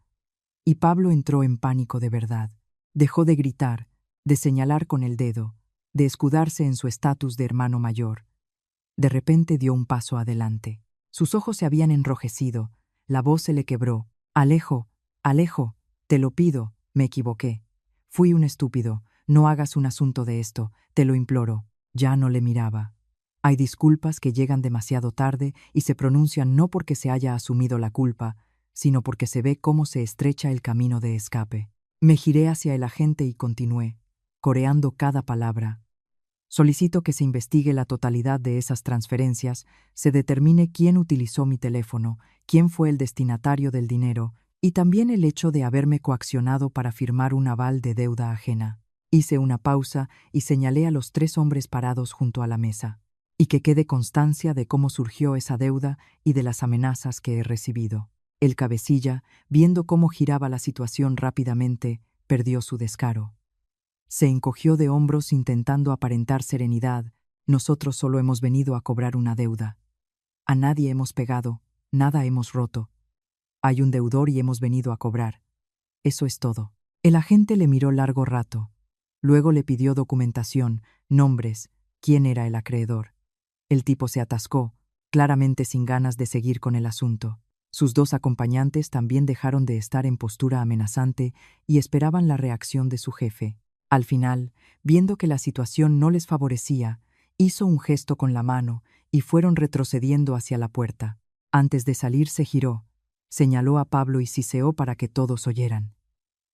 Y Pablo entró en pánico de verdad. Dejó de gritar, de señalar con el dedo, de escudarse en su estatus de hermano mayor. De repente dio un paso adelante. Sus ojos se habían enrojecido, la voz se le quebró. «Alejo, Alejo, te lo pido, me equivoqué. Fui un estúpido, no hagas un asunto de esto, te lo imploro». Ya no le miraba. Hay disculpas que llegan demasiado tarde y se pronuncian no porque se haya asumido la culpa, sino porque se ve cómo se estrecha el camino de escape. Me giré hacia el agente y continué, coreando cada palabra. Solicito que se investigue la totalidad de esas transferencias, se determine quién utilizó mi teléfono, quién fue el destinatario del dinero, y también el hecho de haberme coaccionado para firmar un aval de deuda ajena. Hice una pausa y señalé a los 3 hombres parados junto a la mesa. Y que quede constancia de cómo surgió esa deuda y de las amenazas que he recibido. El cabecilla, viendo cómo giraba la situación rápidamente, perdió su descaro. Se encogió de hombros intentando aparentar serenidad. Nosotros solo hemos venido a cobrar una deuda. A nadie hemos pegado, nada hemos roto. Hay un deudor y hemos venido a cobrar. Eso es todo. El agente le miró largo rato. Luego le pidió documentación, nombres, quién era el acreedor. El tipo se atascó, claramente sin ganas de seguir con el asunto. Sus 2 acompañantes también dejaron de estar en postura amenazante y esperaban la reacción de su jefe. Al final, viendo que la situación no les favorecía, hizo un gesto con la mano y fueron retrocediendo hacia la puerta. Antes de salir se giró, señaló a Pablo y siseó para que todos oyeran.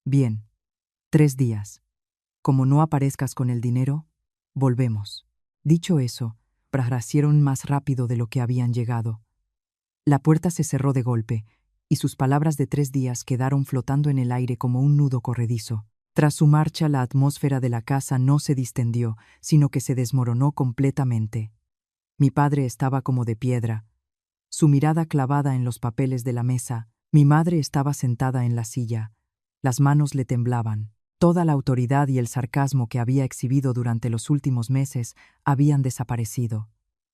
«Bien, 3 días. Como no aparezcas con el dinero, volvemos». Dicho eso, brajaron más rápido de lo que habían llegado. La puerta se cerró de golpe, y sus palabras de 3 días quedaron flotando en el aire como un nudo corredizo. Tras su marcha, la atmósfera de la casa no se distendió, sino que se desmoronó completamente. Mi padre estaba como de piedra, su mirada clavada en los papeles de la mesa. Mi madre estaba sentada en la silla. Las manos le temblaban. Toda la autoridad y el sarcasmo que había exhibido durante los últimos meses habían desaparecido.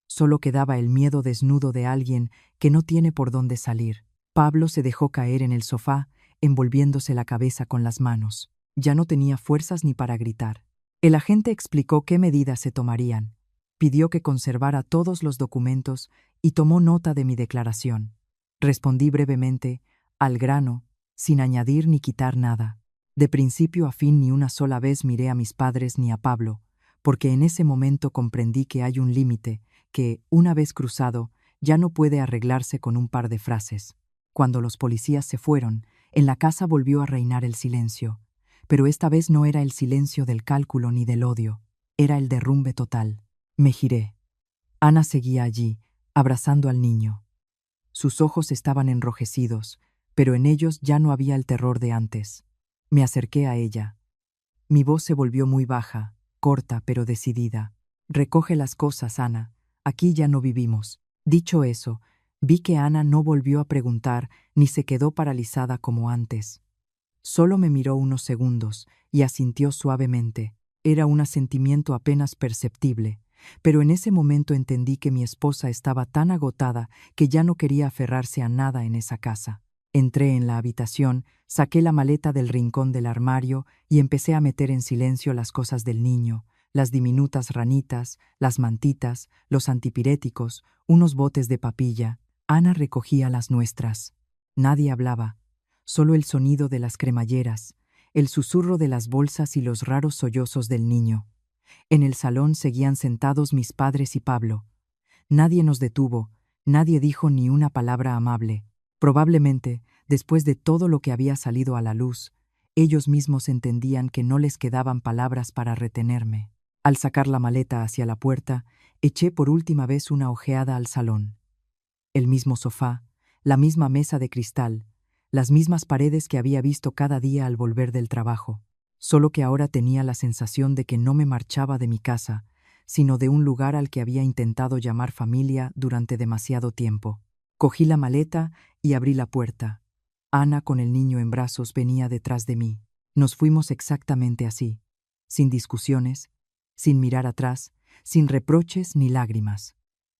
Solo quedaba el miedo desnudo de alguien que no tiene por dónde salir. Pablo se dejó caer en el sofá, envolviéndose la cabeza con las manos. Ya no tenía fuerzas ni para gritar. El agente explicó qué medidas se tomarían, Pidió que conservara todos los documentos y tomó nota de mi declaración. Respondí brevemente, al grano, sin añadir ni quitar nada. De principio a fin ni una sola vez miré a mis padres ni a Pablo, porque en ese momento comprendí que hay un límite que, una vez cruzado, ya no puede arreglarse con un par de frases. Cuando los policías se fueron, en la casa volvió a reinar el silencio, pero esta vez no era el silencio del cálculo ni del odio, era el derrumbe total. Me giré. Ana seguía allí, abrazando al niño. Sus ojos estaban enrojecidos, pero en ellos ya no había el terror de antes. Me acerqué a ella. Mi voz se volvió muy baja, corta pero decidida. Recoge las cosas, Ana. Aquí ya no vivimos. Dicho eso, vi que Ana no volvió a preguntar ni se quedó paralizada como antes. Solo me miró unos segundos y asintió suavemente. Era un asentimiento apenas perceptible, pero en ese momento entendí que mi esposa estaba tan agotada que ya no quería aferrarse a nada en esa casa. Entré en la habitación, saqué la maleta del rincón del armario y empecé a meter en silencio las cosas del niño, las diminutas ranitas, las mantitas, los antipiréticos, unos botes de papilla. Ana recogía las nuestras. Nadie hablaba, solo el sonido de las cremalleras, el susurro de las bolsas y los raros sollozos del niño. En el salón seguían sentados mis padres y Pablo. Nadie nos detuvo, nadie dijo ni una palabra amable. Probablemente, después de todo lo que había salido a la luz, ellos mismos entendían que no les quedaban palabras para retenerme. Al sacar la maleta hacia la puerta, eché por última vez una ojeada al salón. El mismo sofá, la misma mesa de cristal, las mismas paredes que había visto cada día al volver del trabajo, solo que ahora tenía la sensación de que no me marchaba de mi casa, sino de un lugar al que había intentado llamar familia durante demasiado tiempo. Cogí la maleta y abrí la puerta. Ana, con el niño en brazos, venía detrás de mí. Nos fuimos exactamente así, sin discusiones, sin mirar atrás, sin reproches ni lágrimas.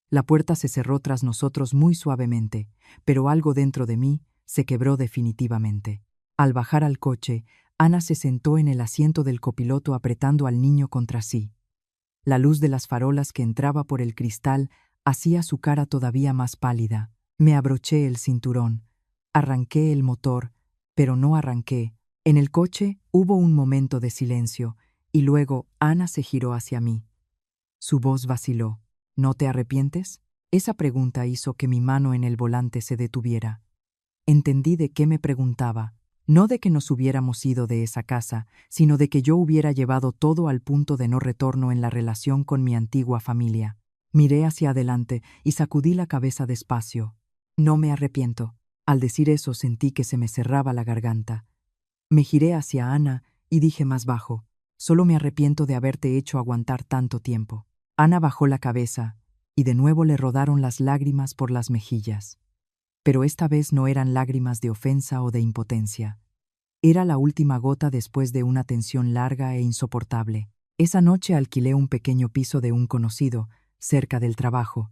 La puerta se cerró tras nosotros muy suavemente, pero algo dentro de mí se quebró definitivamente. Al bajar al coche, Ana se sentó en el asiento del copiloto apretando al niño contra sí. La luz de las farolas que entraba por el cristal hacía su cara todavía más pálida. Me abroché el cinturón. Arranqué el motor, pero no arranqué. En el coche hubo un momento de silencio, y luego Ana se giró hacia mí. Su voz vaciló. ¿No te arrepientes? Esa pregunta hizo que mi mano en el volante se detuviera. Entendí de qué me preguntaba. No de que nos hubiéramos ido de esa casa, sino de que yo hubiera llevado todo al punto de no retorno en la relación con mi antigua familia. Miré hacia adelante y sacudí la cabeza despacio. No me arrepiento. Al decir eso sentí que se me cerraba la garganta. Me giré hacia Ana y dije más bajo, solo me arrepiento de haberte hecho aguantar tanto tiempo. Ana bajó la cabeza y de nuevo le rodaron las lágrimas por las mejillas. Pero esta vez no eran lágrimas de ofensa o de impotencia. Era la última gota después de una tensión larga e insoportable. Esa noche alquilé un pequeño piso de un conocido, cerca del trabajo.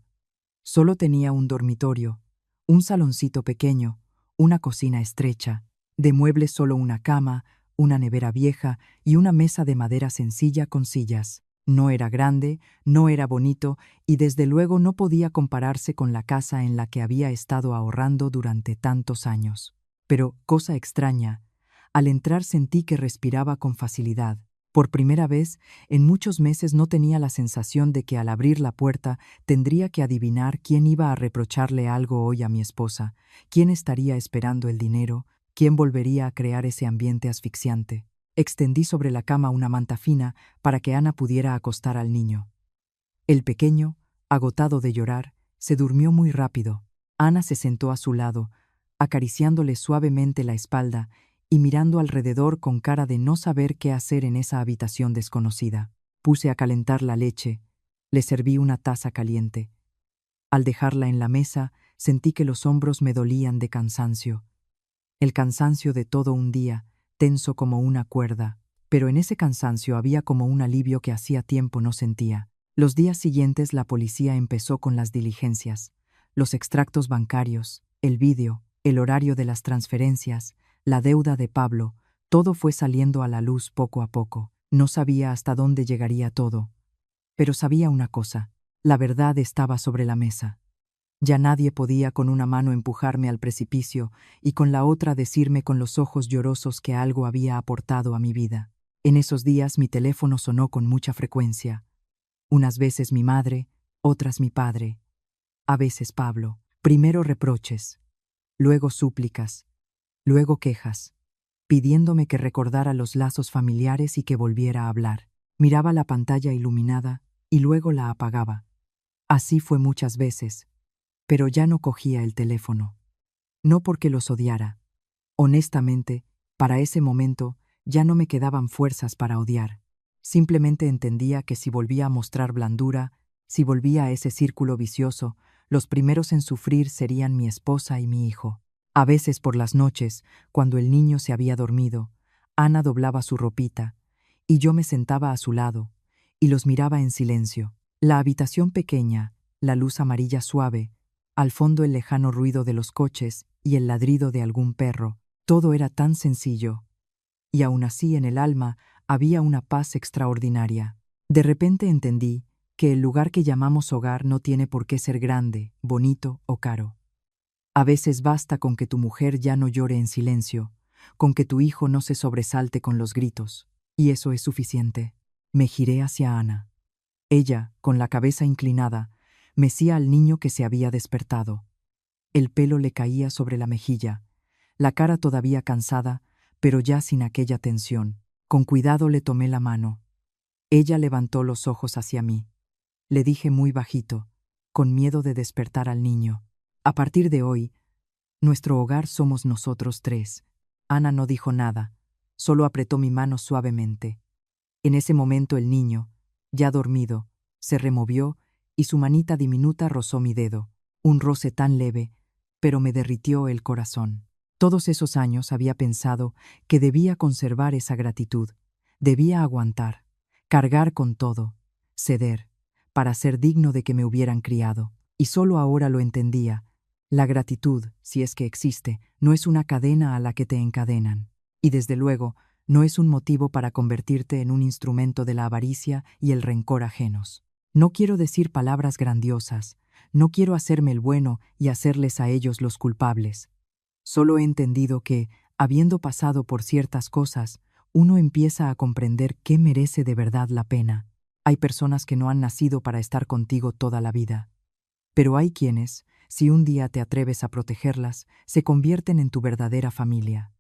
Solo tenía un dormitorio, un saloncito pequeño, una cocina estrecha, de muebles solo una cama, una nevera vieja y una mesa de madera sencilla con sillas. No era grande, no era bonito y desde luego no podía compararse con la casa en la que había estado ahorrando durante tantos años. Pero, cosa extraña, al entrar sentí que respiraba con facilidad. Por primera vez, en muchos meses no tenía la sensación de que al abrir la puerta tendría que adivinar quién iba a reprocharle algo hoy a mi esposa, quién estaría esperando el dinero, quién volvería a crear ese ambiente asfixiante. Extendí sobre la cama una manta fina para que Ana pudiera acostar al niño. El pequeño, agotado de llorar, se durmió muy rápido. Ana se sentó a su lado, acariciándole suavemente la espalda y mirando alrededor con cara de no saber qué hacer en esa habitación desconocida. Puse a calentar la leche, le serví una taza caliente. Al dejarla en la mesa, sentí que los hombros me dolían de cansancio. El cansancio de todo un día, tenso como una cuerda, pero en ese cansancio había como un alivio que hacía tiempo no sentía. Los días siguientes la policía empezó con las diligencias, los extractos bancarios, el vídeo, el horario de las transferencias, la deuda de Pablo, todo fue saliendo a la luz poco a poco. No sabía hasta dónde llegaría todo, pero sabía una cosa, La verdad estaba sobre la mesa. Ya nadie podía con una mano empujarme al precipicio y con la otra decirme con los ojos llorosos que algo había aportado a mi vida. En esos días mi teléfono sonó con mucha frecuencia. Unas veces mi madre, otras mi padre, a veces Pablo. Primero reproches, luego súplicas, luego quejas, pidiéndome que recordara los lazos familiares y que volviera a hablar. Miraba la pantalla iluminada y luego la apagaba. Así fue muchas veces, pero ya no cogía el teléfono. No porque los odiara. Honestamente, para ese momento ya no me quedaban fuerzas para odiar. Simplemente entendía que si volvía a mostrar blandura, si volvía a ese círculo vicioso, los primeros en sufrir serían mi esposa y mi hijo. A veces por las noches, cuando el niño se había dormido, Ana doblaba su ropita, y yo me sentaba a su lado, y los miraba en silencio. La habitación pequeña, la luz amarilla suave, al fondo el lejano ruido de los coches y el ladrido de algún perro, todo era tan sencillo. Y aún así en el alma había una paz extraordinaria. De repente entendí que el lugar que llamamos hogar no tiene por qué ser grande, bonito o caro. A veces basta con que tu mujer ya no llore en silencio, con que tu hijo no se sobresalte con los gritos, y eso es suficiente. Me giré hacia Ana. Ella, con la cabeza inclinada, mecía al niño que se había despertado. El pelo le caía sobre la mejilla, la cara todavía cansada, pero ya sin aquella tensión. Con cuidado le tomé la mano. Ella levantó los ojos hacia mí. Le dije muy bajito, con miedo de despertar al niño: a partir de hoy, nuestro hogar somos nosotros tres. Ana no dijo nada, solo apretó mi mano suavemente. En ese momento el niño, ya dormido, se removió y su manita diminuta rozó mi dedo, un roce tan leve, pero me derritió el corazón. Todos esos años había pensado que debía conservar esa gratitud, debía aguantar, cargar con todo, ceder, para ser digno de que me hubieran criado. Y solo ahora lo entendía. La gratitud, si es que existe, no es una cadena a la que te encadenan. Y desde luego, no es un motivo para convertirte en un instrumento de la avaricia y el rencor ajenos. No quiero decir palabras grandiosas, no quiero hacerme el bueno y hacerles a ellos los culpables. Solo he entendido que, habiendo pasado por ciertas cosas, uno empieza a comprender qué merece de verdad la pena. Hay personas que no han nacido para estar contigo toda la vida. Pero hay quienes, si un día te atreves a protegerlas, se convierten en tu verdadera familia.